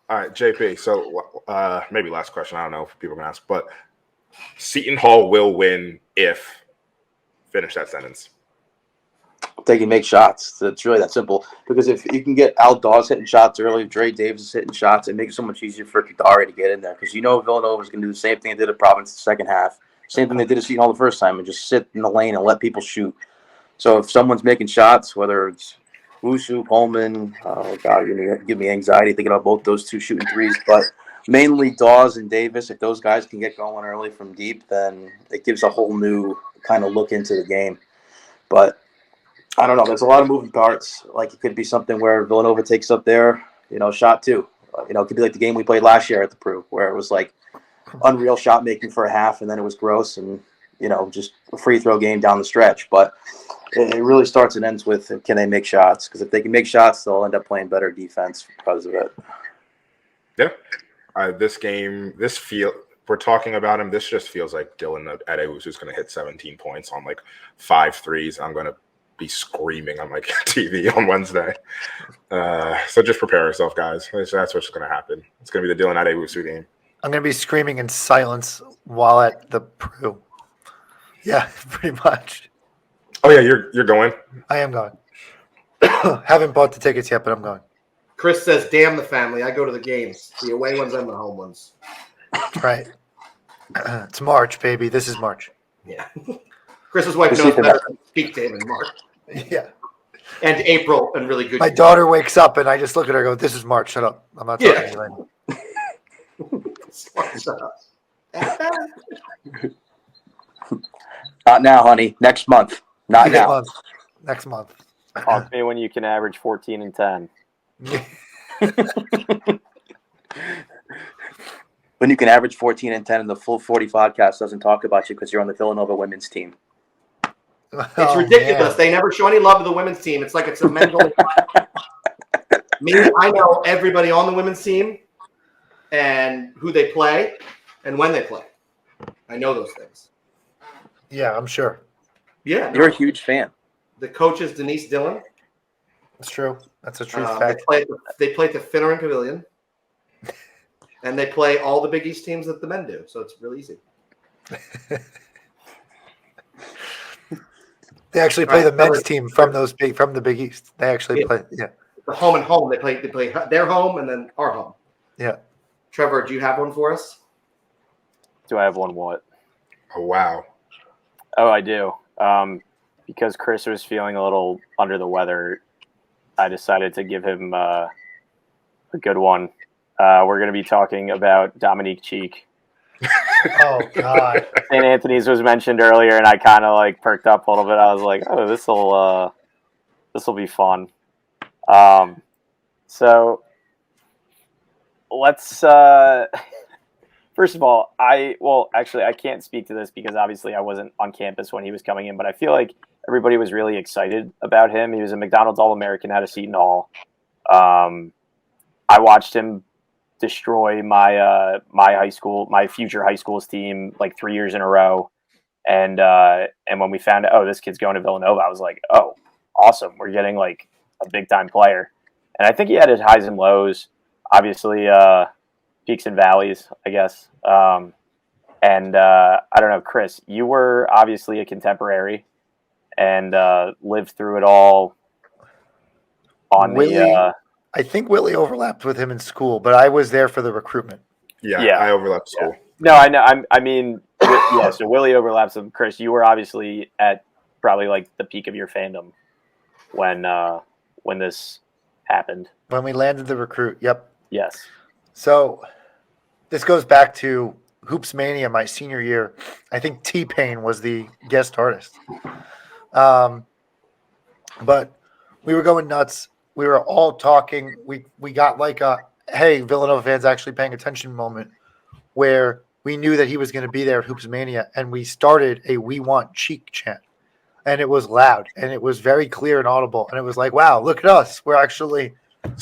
All right, JP. So maybe last question. I don't know if people can ask, but Seton Hall will win if. Finish that sentence. They can make shots. It's really that simple. Because if you can get Al Dawes hitting shots early, Dre Davis is hitting shots, it makes it so much easier for Kadari to get in there. Because Villanova is going to do the same thing they did at Providence the second half. Same thing they did at Seton Hall the first time and just sit in the lane and let people shoot. So if someone's making shots, whether it's Wusu, Coleman, oh God, you're going to give me anxiety thinking about both those two shooting threes. But mainly Dawes and Davis, if those guys can get going early from deep, then it gives a whole new kind of look into the game. But I don't know. There's a lot of moving parts. Like it could be something where Villanova takes up their, shot too. It could be like the game we played last year at the Prue, where it was like unreal shot making for a half, and then it was gross and, just a free throw game down the stretch. But it really starts and ends with, can they make shots? Because if they can make shots, they'll end up playing better defense because of it. Yeah. This game, we're talking about him. This just feels like Dylan Adeus, who's going to hit 17 points on like 5 threes. I'm going to be screaming on my TV on Wednesday. So just prepare yourself, guys. That's what's going to happen. It's going to be the Dylan Adeus game. I'm going to be screaming in silence while at the Peru. Yeah, pretty much. Oh, yeah, you're going? I am going. Haven't bought the tickets yet, but I'm going. Chris says, damn the family. I go to the games, the away ones and the home ones. Right. It's March, baby. This is March. Yeah. Chris's wife knows better than to speak to him in March. Yeah. And April and really good. My daughter wakes up and I just look at her and go, this is March. Shut up. I'm not talking to you right now. Shut up. Not now, honey. Next month. Not now. Next month. Talk to me when you can average 14 and 10. When you can average 14 and 10 and the full 40 podcast doesn't talk about you because you're on the Villanova women's team. It's ridiculous. Man. They never show any love to the women's team. It's like it's a mental. I know everybody on the women's team and who they play and when they play. I know those things. Yeah, I'm sure. Yeah. You're a huge fan. The coach is Denise Dillon. That's true. That's a true fact. They play at the Finneran Pavilion. And they play all the Big East teams that the men do. So it's really easy. They actually play the men's team from the Big East. They actually play. Yeah. The home and home. They play their home and then our home. Yeah. Trevor, do you have one for us? Do I have one what? Oh, wow. Oh, I do. Because Chris was feeling a little under the weather, I decided to give him a good one. We're going to be talking about Dominique Cheek. Oh, God. St. Anthony's was mentioned earlier, and I kind of like perked up a little bit. I was like, oh, this will be fun. So let's first of all, I can't speak to this because obviously I wasn't on campus when he was coming in, but I feel like everybody was really excited about him. He was a McDonald's All-American out of Seton Hall. I watched him destroy my my future high school's team like 3 years in a row. And when we found out, oh, this kid's going to Villanova, I was like, oh, awesome. We're getting like a big time player. And I think he had his highs and lows, obviously peaks and valleys, I guess. I don't know, Chris, you were obviously a contemporary and lived through it all on I think Willie overlapped with him in school, but I was there for the recruitment. Yeah. I overlapped school. Yeah. No, I know. I mean, yeah. So Willie overlaps with Chris. You were obviously at probably like the peak of your fandom when this happened. When we landed the recruit. Yep. Yes. So this goes back to Hoops Mania, my senior year. I think T-Pain was the guest artist. But we were going nuts. We were all talking. We got like a, hey, Villanova fans actually paying attention moment where we knew that he was going to be there at Hoops Mania, and we started a "We Want Cheek" chant. And it was loud, and it was very clear and audible. And it was like, wow, look at us. We're actually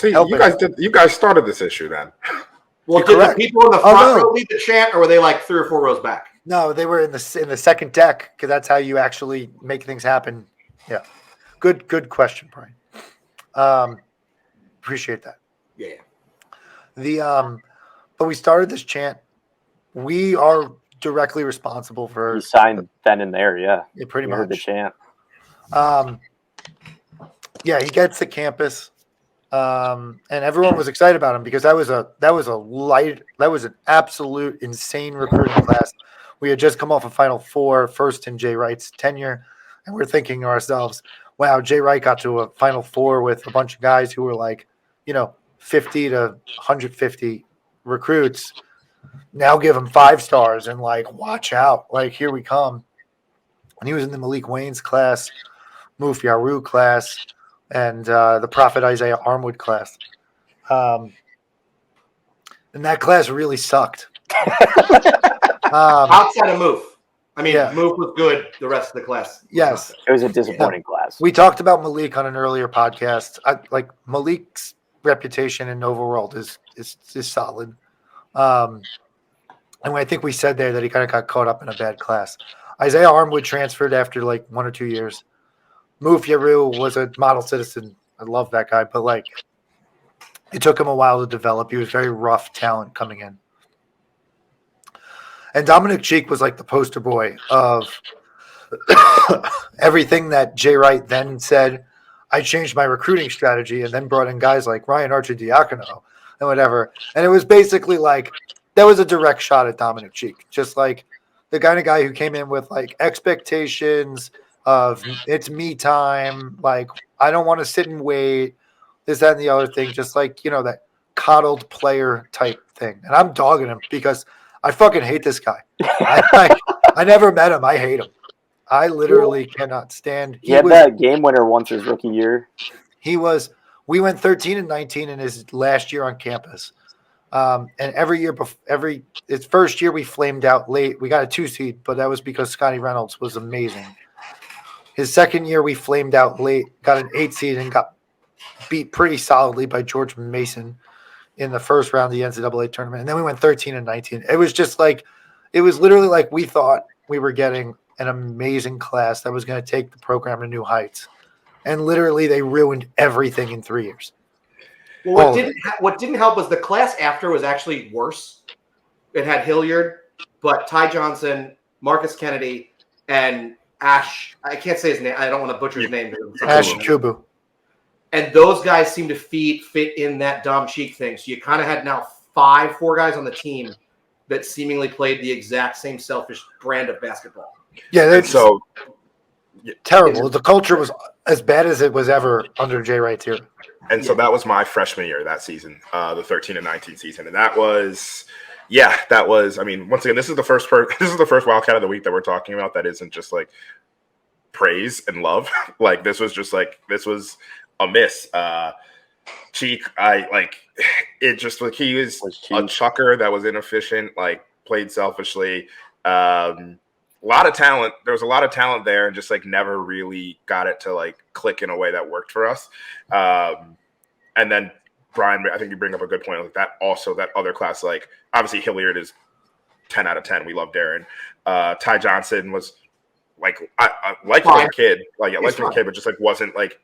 helping. You guys started this issue then. Well, did the people in the front row lead the chant, or were they like 3 or 4 rows back? No, they were in the second deck because that's how you actually make things happen. Yeah. Good question, Brian. Appreciate that. Yeah. But we started this chant. We are directly responsible for. You signed then and there, yeah. Yeah, pretty much. Heard the chant. Yeah, he gets to campus, and everyone was excited about him because that was an absolute insane recruiting class. We had just come off a Final Four, first in Jay Wright's tenure, and we're thinking to ourselves, wow, Jay Wright got to a Final Four with a bunch of guys who were like, 50 to 150 recruits. Now give him 5 stars and like, watch out. Like, here we come. And he was in the Malik Wayne's class, Muf Yaru class, and the Prophet Isaiah Armwood class. And that class really sucked. Outside of Moof. I mean, Yeah. Moof was good. The rest of the class. Yes. It was a disappointing class. We talked about Malik on an earlier podcast. Like Malik's reputation in Nova World is solid. And I think we said there that he kind of got caught up in a bad class. Isaiah Armwood transferred after like 1 or 2 years. Moof Yaru was a model citizen. I love that guy, but like it took him a while to develop. He was very rough talent coming in. And Dominic Cheek was like the poster boy of everything that Jay Wright then said. I changed my recruiting strategy and then brought in guys like Ryan Archidiacono and whatever. And it was basically like that was a direct shot at Dominic Cheek, just like the kind of guy who came in with like expectations of it's me time. Like, I don't want to sit and wait, this, that, and the other thing. Just like, you know, that coddled player type thing. And I'm dogging him because I fucking hate this guy. I never met him. I hate him. I literally cannot stand. He had that game winner once his rookie year. We went 13-19 in his last year on campus. And every year, his first year, we flamed out late. We got a 2 seed, but that was because Scotty Reynolds was amazing. His second year, we flamed out late, got an 8 seed, and got beat pretty solidly by George Mason in the first round of the NCAA tournament. And then we went 13-19. It was just like, it was literally like we thought we were getting an amazing class that was going to take the program to new heights. And literally, they ruined everything in 3 years. Well, what didn't help was the class after was actually worse. It had Hilliard, but Ty Johnson, Marcus Kennedy, and Ash. I can't say his name. I don't want to butcher his name. Ash Kubu. And those guys seem to fit in that Dom Cheek thing. So you kind of had now 4 guys on the team that seemingly played the exact same selfish brand of basketball. Yeah, that's so terrible. The culture was as bad as it was ever under Jay Wright's era. And so that was my freshman year that season, the 13-19 season, and that was. I mean, once again, this is the first Wildcat of the week that we're talking about that isn't just like praise and love. Like this was a miss. Cheek, it just like he was a chucker that was inefficient, like played selfishly. A lot of talent. There was a lot of talent there, and just like never really got it to like click in a way that worked for us. And then Brian, I think you bring up a good point. Like that other class, like obviously Hilliard is 10 out of 10. We love Darren. Ty Johnson was like I liked him as a kid, like I liked him as a kid, but just like wasn't like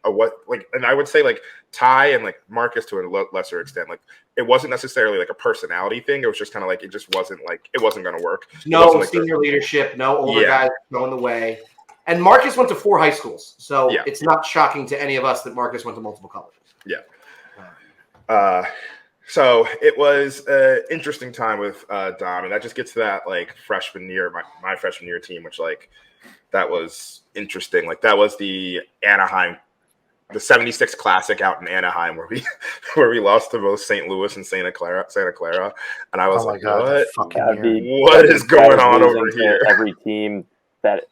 and I would say like Ty and like Marcus to a lesser extent, like it wasn't necessarily like a personality thing. It was just kind of like it just wasn't like it wasn't going to work. No senior leadership, no older guys going the way. And Marcus went to 4 high schools, so it's not shocking to any of us that Marcus went to multiple colleges. Yeah. So it was an interesting time with Dom, and that just gets to that like freshman year, my freshman year team, which like that was interesting. Like that was the Anaheim, the 76 Classic out in Anaheim where we lost to both St. Louis and Santa Clara. And I was what is going on over here?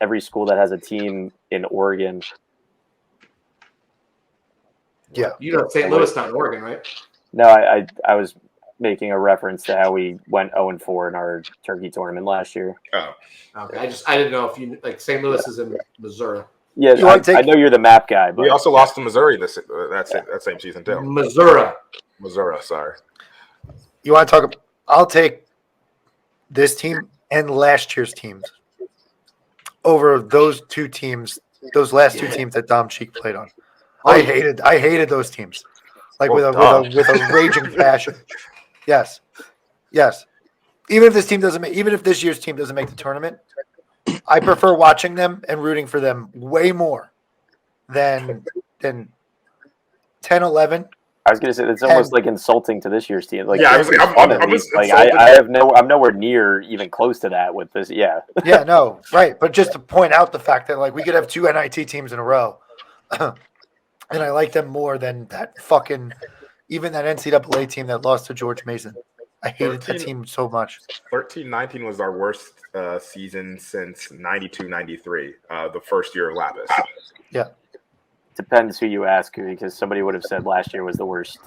Every school that has a team in Oregon. Yeah. You know St. Louis, not in Oregon, right? No, I was making a reference to how we went 0-4 in our turkey tournament last year. Oh. Okay. I didn't know if you like St. Louis is in Missouri. Yeah, I know you're the map guy, but we also lost to Missouri that same season too. Missouri, sorry. You want to talk? I'll take this team and last year's teams over those 2 teams, those last 2 teams that Dom Cheek played on. I hated those teams, like with a raging passion. Yes. Even if this year's team doesn't make the tournament, I prefer watching them and rooting for them way more than 10-11. I was going to say it's almost like insulting to this year's team. Like, I'm nowhere near even close to that with this. Yeah. Yeah, no, right. But just to point out the fact that like we could have 2 NIT teams in a row, and I like them more than that fucking even that NCAA team that lost to George Mason. I hated the team so much. 13-19 was our worst season since 92-93, the first year of Lapis. Yeah. depends who you ask, because somebody would have said last year was the worst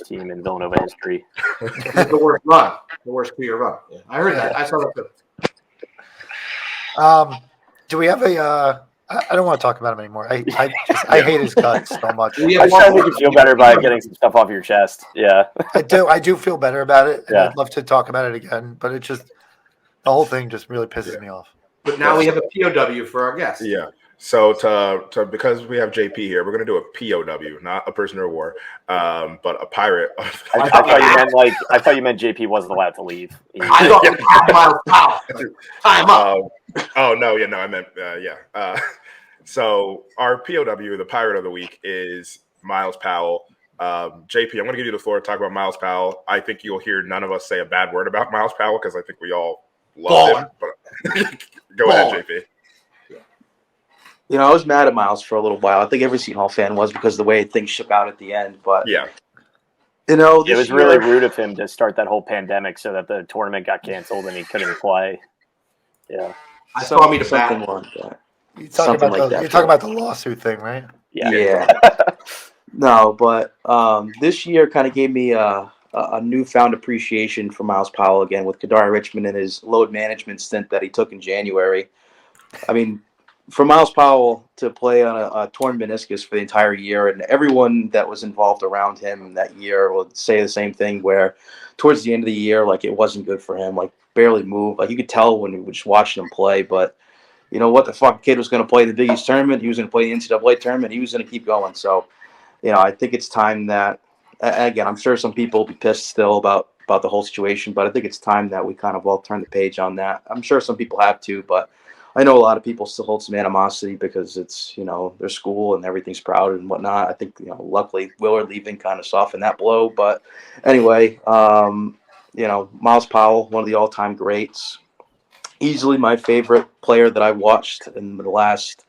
team in Villanova history. It was the worst run, the worst 2-year run. Yeah, I heard that. I saw that too. Do we have a? I don't want to talk about him anymore. I hate his guts so much. I try to make you feel better by getting some stuff off your chest. Yeah, I do feel better about it, and Yeah. I'd love to talk about it again. But it just the whole thing just really pisses me off. But now we have a POW for our guest. Yeah. So to because we have JP here, we're gonna do a POW, not a prisoner of war, but a pirate. I thought you meant JP wasn't allowed to leave. I thought it was Miles Powell. Time up. Oh no, I meant So our POW, the pirate of the week, is Miles Powell. JP, I'm gonna give you the floor to talk about Miles Powell. I think you'll hear none of us say a bad word about Miles Powell because I think we all love him. But go ahead, JP. You know, I was mad at Miles for a little while. I think every Seton Hall fan was because of the way things shook out at the end. But yeah, you know, it was really rude of him to start that whole pandemic so that the tournament got canceled and he couldn't play. Yeah, I saw me to something bat. like that. You're talking about the lawsuit thing, right? Yeah. No, but this year kind of gave me a newfound appreciation for Miles Powell again with Kadari Richmond and his load management stint that he took in January. I mean, for Miles Powell to play on a torn meniscus for the entire year, and everyone that was involved around him that year would say the same thing, where towards the end of the year, like, it wasn't good for him, like, barely moved. Like, you could tell when you were just watching him play, but you know what, the fucking kid was going to play the Big East tournament. He was going to play the NCAA tournament. He was going to keep going. So, you know, I think it's time that, again, I'm sure some people will be pissed still about the whole situation, but I think it's time that we kind of all turn the page on that. I'm sure some people have to, but I know a lot of people still hold some animosity because it's, you know, their school and everything's proud and whatnot. I think, you know, luckily Willard leaving kind of softened that blow. But anyway, you know, Miles Powell, one of the all-time greats, easily my favorite player that I watched in the last,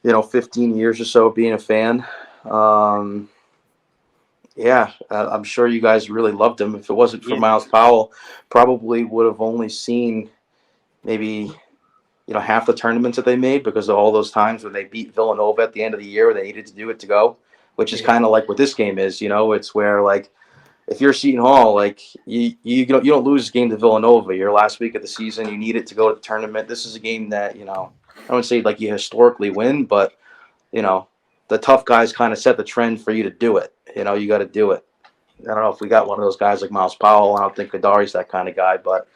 15 years or so of being a fan. I'm sure you guys really loved him. If it wasn't for Miles Powell, probably would have only seen maybe half the tournaments that they made because of all those times when they beat Villanova at the end of the year where they needed to do it to go, which is kind of like what this game is. It's where, like, if you're Seton Hall, like, you don't lose a game to Villanova. Your last week of the season, you need it to go to the tournament. This is a game that, I wouldn't say like you historically win, but, the tough guys kind of set the trend for you to do it. You got to do it. I don't know if we got one of those guys like Miles Powell. I don't think Kadari's that kind of guy, but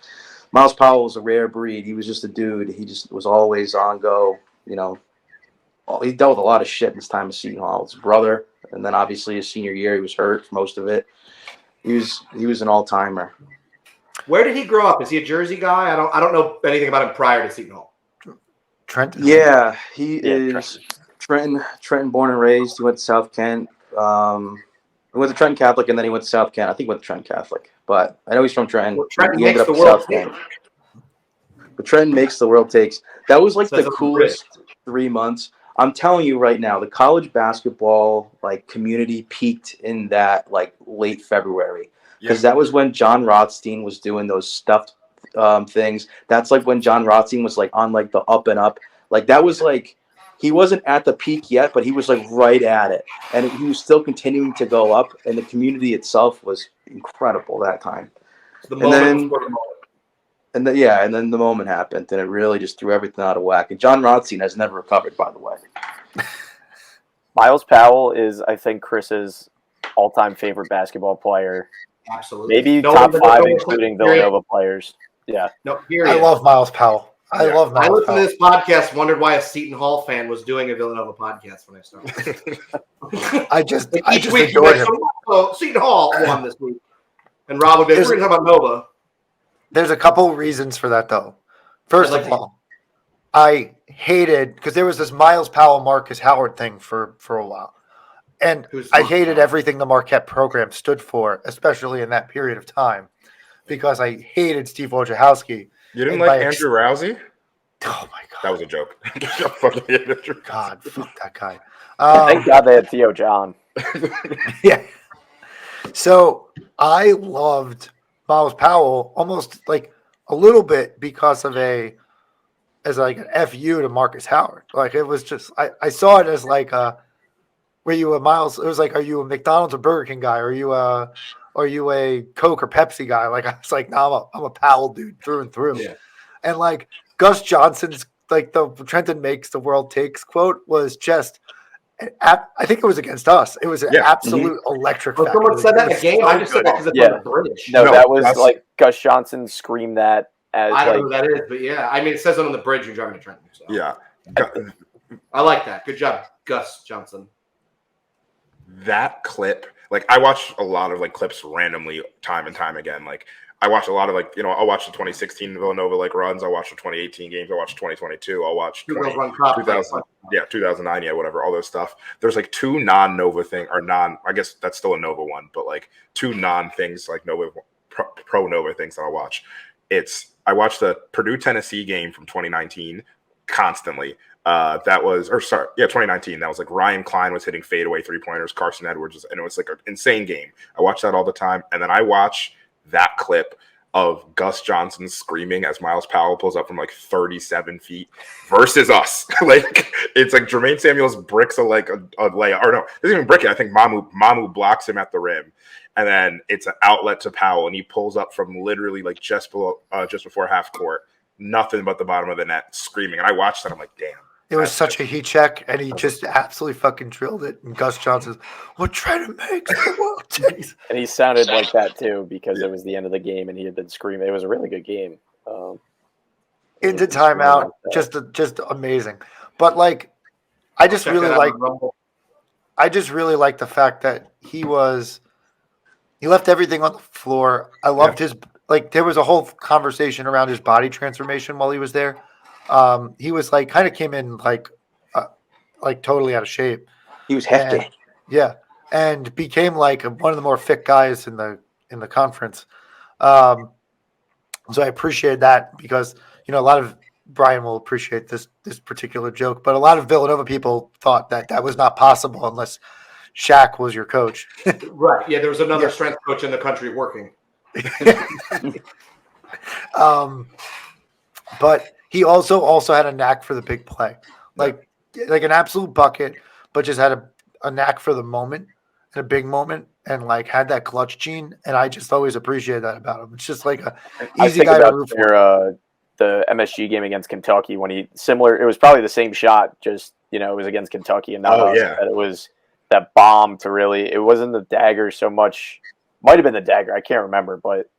Miles Powell was a rare breed. He was just a dude. He just was always on go. He dealt with a lot of shit in his time at Seton Hall. His brother, and then obviously his senior year, he was hurt for most of it. He was an all-timer. Where did he grow up? Is he a Jersey guy? I don't know anything about him prior to Seton Hall. Trenton. Yeah, he is Trenton born and raised. He went to South Kent. He went to Trenton Catholic, and then he went to South Kent. I think he went to Trenton Catholic, but I know he's from Trenton. Well, Trenton he makes ended up the at world South Kent. But Trenton makes the world takes. That was like the coolest 3 months. I'm telling you right now, the college basketball community peaked in that late February because that was when John Rothstein was doing those stuffed things. That's when John Rothstein was on the up and up. That was he wasn't at the peak yet, but he was right at it, and he was still continuing to go up. And the community itself was incredible that time. And then the moment happened, and it really just threw everything out of whack. And John Rothstein has never recovered, by the way. Miles Powell is, I think, Chris's all-time favorite basketball player. Absolutely. Maybe top 5, including Villanova players. Yeah. No, I love Miles Powell. I love Miles Powell. I listened to this podcast, wondered why a Seton Hall fan was doing a Villanova podcast when I started. I just week, enjoyed him. So Seton Hall won this week. And Rob would be, we're going to talk about Nova. There's a couple reasons for that, though. First of all, I hated because there was this Miles Powell, Marcus Howard thing for a while. And I hated everything the Marquette program stood for, especially in that period of time, because I hated Steve Wojciechowski. You didn't like Andrew Rousey? Oh, my God. That was a joke. God, fuck that guy. Thank God they had Theo John. Yeah. So I loved Miles Powell almost a little bit because of a as like an FU to Marcus Howard. Like it was just I saw it as like were you a Miles? It was like, are you a McDonald's or Burger King guy? Are you a Coke or Pepsi guy? Like I was like, no, I'm a Powell dude through and through. Yeah. And like Gus Johnson's like the Trenton makes the world takes quote was just I think it was against us. It was an absolute electric. Well, someone said that in a game. I just said that because it's on the bridge. No, that was like Gus Johnson screamed that. I don't know who that is, but yeah. I mean, it says it on the bridge you're driving to Trenton. So. Yeah. I like that. Good job, Gus Johnson. That clip, like I watch a lot of like clips randomly time and time again. Like I watch a lot of like, I'll watch the 2016 Villanova like runs. I'll watch the 2018 games. I'll watch 2022. I'll watch 2009, whatever, all those stuff. There's like two non-Nova thing or I guess that's still a Nova one, but like two non-things like Nova pro Nova things that I'll watch. I watched the Purdue Tennessee game from 2019 constantly. 2019. That was like Ryan Klein was hitting fadeaway 3-pointers. Carson Edwards and it was like an insane game. I watch that all the time. And then I watch that clip of Gus Johnson screaming as Miles Powell pulls up from like 37 feet versus us. Like it's like Jermaine Samuels bricks a layup. Or no, doesn't even brick it. I think Mamu blocks him at the rim. And then it's an outlet to Powell and he pulls up from literally like just before half court. Nothing but the bottom of the net screaming. And I watched that. I'm like, damn. It was such a heat check, and he just absolutely fucking drilled it. And Gus Johnson's, we're trying to make the world taste. And he sounded like that too because it was the end of the game, and he had been screaming. It was a really good game. Into timeout, just amazing. But like, I just really like the fact that he left everything on the floor. I loved his there was a whole conversation around his body transformation while he was there. He was like kind of came in like totally out of shape. He was hefty. And became like one of the more fit guys in the conference. So I appreciate that because a lot of Brian will appreciate this particular joke, but a lot of Villanova people thought that was not possible unless Shaq was your coach. Right. Yeah, there was another strength coach in the country working. But he also had a knack for the big play, like an absolute bucket, but just had a knack for the moment and a big moment, and like had that clutch gene. And I just always appreciate that about him. It's just like a easy guy to root for. The MSG game against Kentucky when it was probably the same shot, just it was against Kentucky and not us. It was that bomb to really. It wasn't the dagger so much. Might have been the dagger. I can't remember, but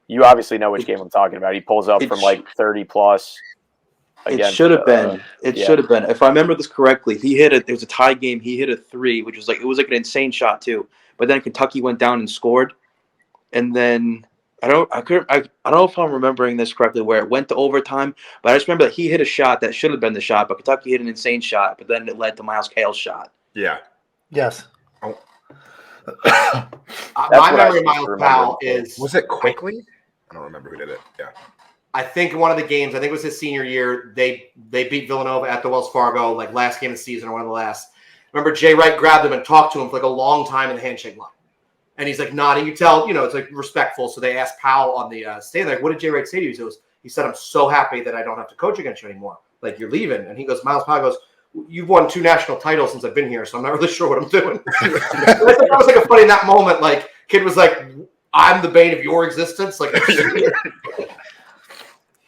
you obviously know which game I'm talking about. He pulls up from like 30 plus. It should have been. Should have been. If I remember this correctly, he hit it. There was a tie game. He hit a 3, which was it was like an insane shot too. But then Kentucky went down and scored, and then I don't know if I'm remembering this correctly, where it went to overtime. But I just remember that he hit a shot that should have been the shot, but Kentucky hit an insane shot. But then it led to Miles Cale's shot. Yeah. Yes. Oh. My memory of Miles Powell is. Was it quickly? I don't remember who did it. Yeah. I think one of the games, I think it was his senior year, they beat Villanova at the Wells Fargo, like last game of the season or one of the last. Remember, Jay Wright grabbed him and talked to him for like a long time in the handshake line. And he's like nodding. You tell, it's like respectful. So they asked Powell on the stand, like, what did Jay Wright say to you? He said, I'm so happy that I don't have to coach against you anymore. Like, you're leaving. And he goes, Miles Powell goes, you've won 2 national titles since I've been here, so I'm not really sure what I'm doing. That was like a funny in that moment. Like, kid was like, I'm the bane of your existence. Like,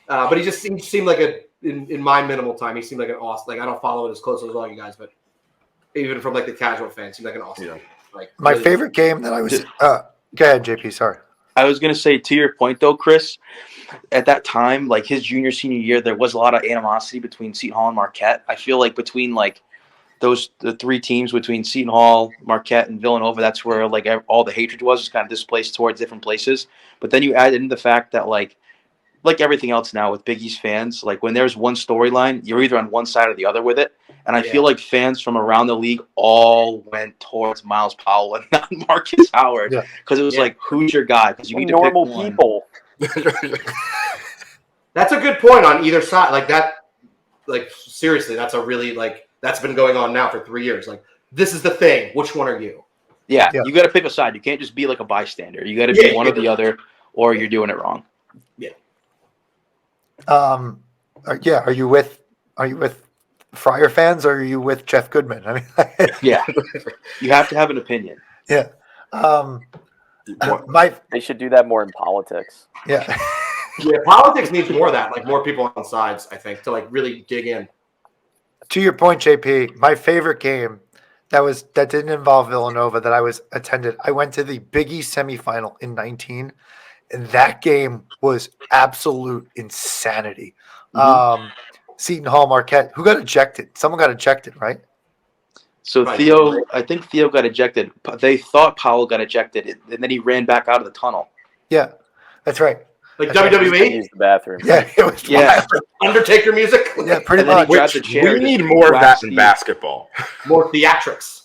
but he just seemed like in my minimal time, he seemed like an awesome. Like, I don't follow it as closely as all you guys, but even from like the casual fans, seemed like an awesome. Yeah. Like my favorite game that I was. Go ahead, JP. Sorry. I was gonna say, to your point though, Chris, at that time, like his senior year, there was a lot of animosity between Seton Hall and Marquette. I feel like between like the 3 teams, between Seton Hall, Marquette, and Villanova, that's where like all the hatred was kind of displaced towards different places. But then you add in the fact that like everything else now with Big East fans, like when there's one storyline, you're either on one side or the other with it. And I feel like fans from around the league all went towards Miles Powell and not Marcus Howard because it was like, who's your guy? Because you need to pick one. People. That's a good point on either side. Like that, like seriously, that's a really that's been going on now for 3 years. Like this is the thing. Which one are you? Yeah. You got to pick a side. You can't just be like a bystander. You got to be one or the other, or you're doing it wrong. Yeah. Yeah. Are you with Friar fans or are you with Jeff Goodman? I mean, Yeah, you have to have an opinion. yeah. What- They should do that more in politics. Yeah. Yeah, politics needs more of that, like more people on sides, I think, to like really dig in. To your point, JP, my favorite game that didn't involve Villanova that I attended. I went to the Big East semifinal in 19, and that game was absolute insanity. Seton Hall Marquette, who got ejected? Someone got ejected, right? So Right. I think Theo got ejected. They thought Powell got ejected, and then he ran back out of the tunnel. Yeah, that's right. Like That's right. WWE, Use the bathroom. Yeah, it was Yeah. wild. Undertaker music. Yeah, pretty And then he much. grabbed the Which chair. we and just need more of that whacked in Steve. basketball. More theatrics.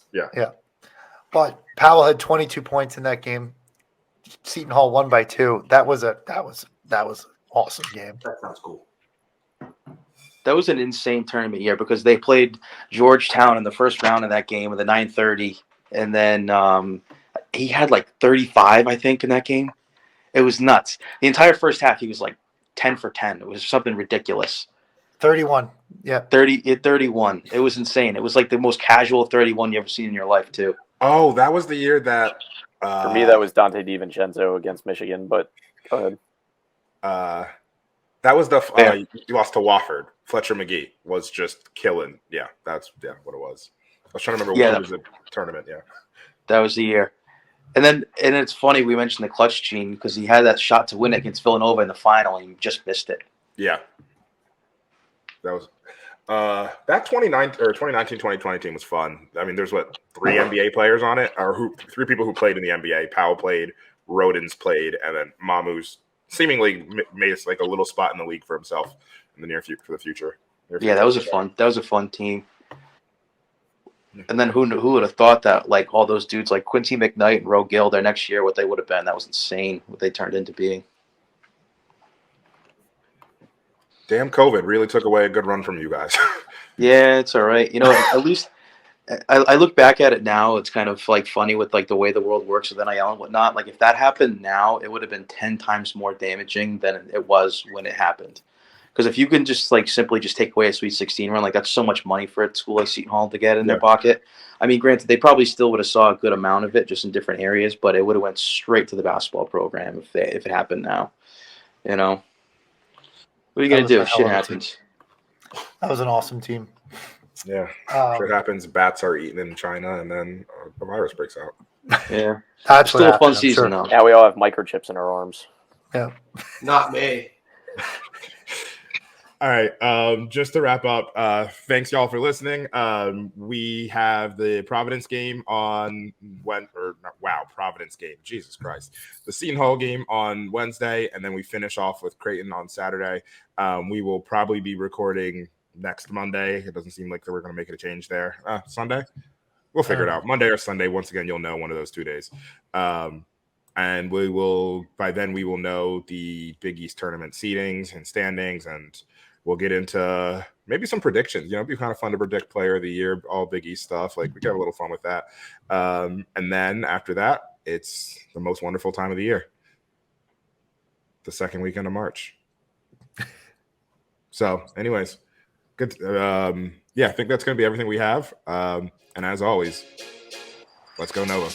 But Powell had 22 points in that game. Seton Hall won by 2. That was an awesome game. That sounds cool. That was an insane tournament year because they played Georgetown in the first round of that game with a 9:30, and then he had like 35, I think, in that game. It was nuts. The entire first half, he was like 10 for 10. It was something ridiculous. 31. Yeah. 31. It was insane. It was like the most casual 31 you ever seen in your life, too. Oh, that was the year that For me, that was Dante DiVincenzo against Michigan. But go ahead. that was the Yeah. you lost to Wofford. Fletcher McGee was just killing. Yeah, that's what it was. I was trying to remember Yeah, what was the tournament. Yeah. That was the year. And it's funny we mentioned the clutch gene because he had that shot to win it against Villanova in the final and he just missed it. Yeah. That was that 2019-2020 team was fun. I mean, there's 3 NBA players on it, or 3 people who played in the NBA. Powell played, Rodens played, and then Mamu's seemingly made us like a little spot in the league for himself in the near future for the future. Yeah, that was a fun team. And then who would have thought that like all those dudes like Quincy McKnight and Roe Gill their next year what they would have been. That was insane what they turned into being. Damn, COVID really took away a good run from you guys. Yeah, it's all right. You know, at least I look back at it now. It's kind of like funny with like the way the world works with NIL and whatnot. Like if that happened now, it would have been 10 times more damaging than it was when it happened. Because if you can just like simply just take away a Sweet 16 run, like that's so much money for a school like Seton Hall to get in their pocket. I mean, granted, they probably still would have saw a good amount of it just in different areas, but it would have went straight to the basketball program if it happened now. You know, what are you gonna do? Shit happens. That was an awesome team. Yeah, shit happens. Bats are eaten in China, and then a virus breaks out. Yeah, That's still what a fun happened, I'm season sure. though. Now we all have microchips in our arms. Yeah. Not me. All right. Just to wrap up, thanks y'all for listening. We have the Providence game on Providence game. Jesus Christ. The Seton Hall game on Wednesday, and then we finish off with Creighton on Saturday. We will probably be recording next Monday. It doesn't seem like we're going to make it a change there. Sunday? We'll figure it out. Monday or Sunday. Once again, you'll know one of those 2 days. And by then we will know the Big East tournament seedings and standings, and we'll get into maybe some predictions. You know, it'd be kind of fun to predict player of the year, all Big East stuff. Like we can have a little fun with that. And then after that, it's the most wonderful time of the year. The second weekend of March. So anyways, good. I think that's going to be everything we have. And as always, let's go Nova.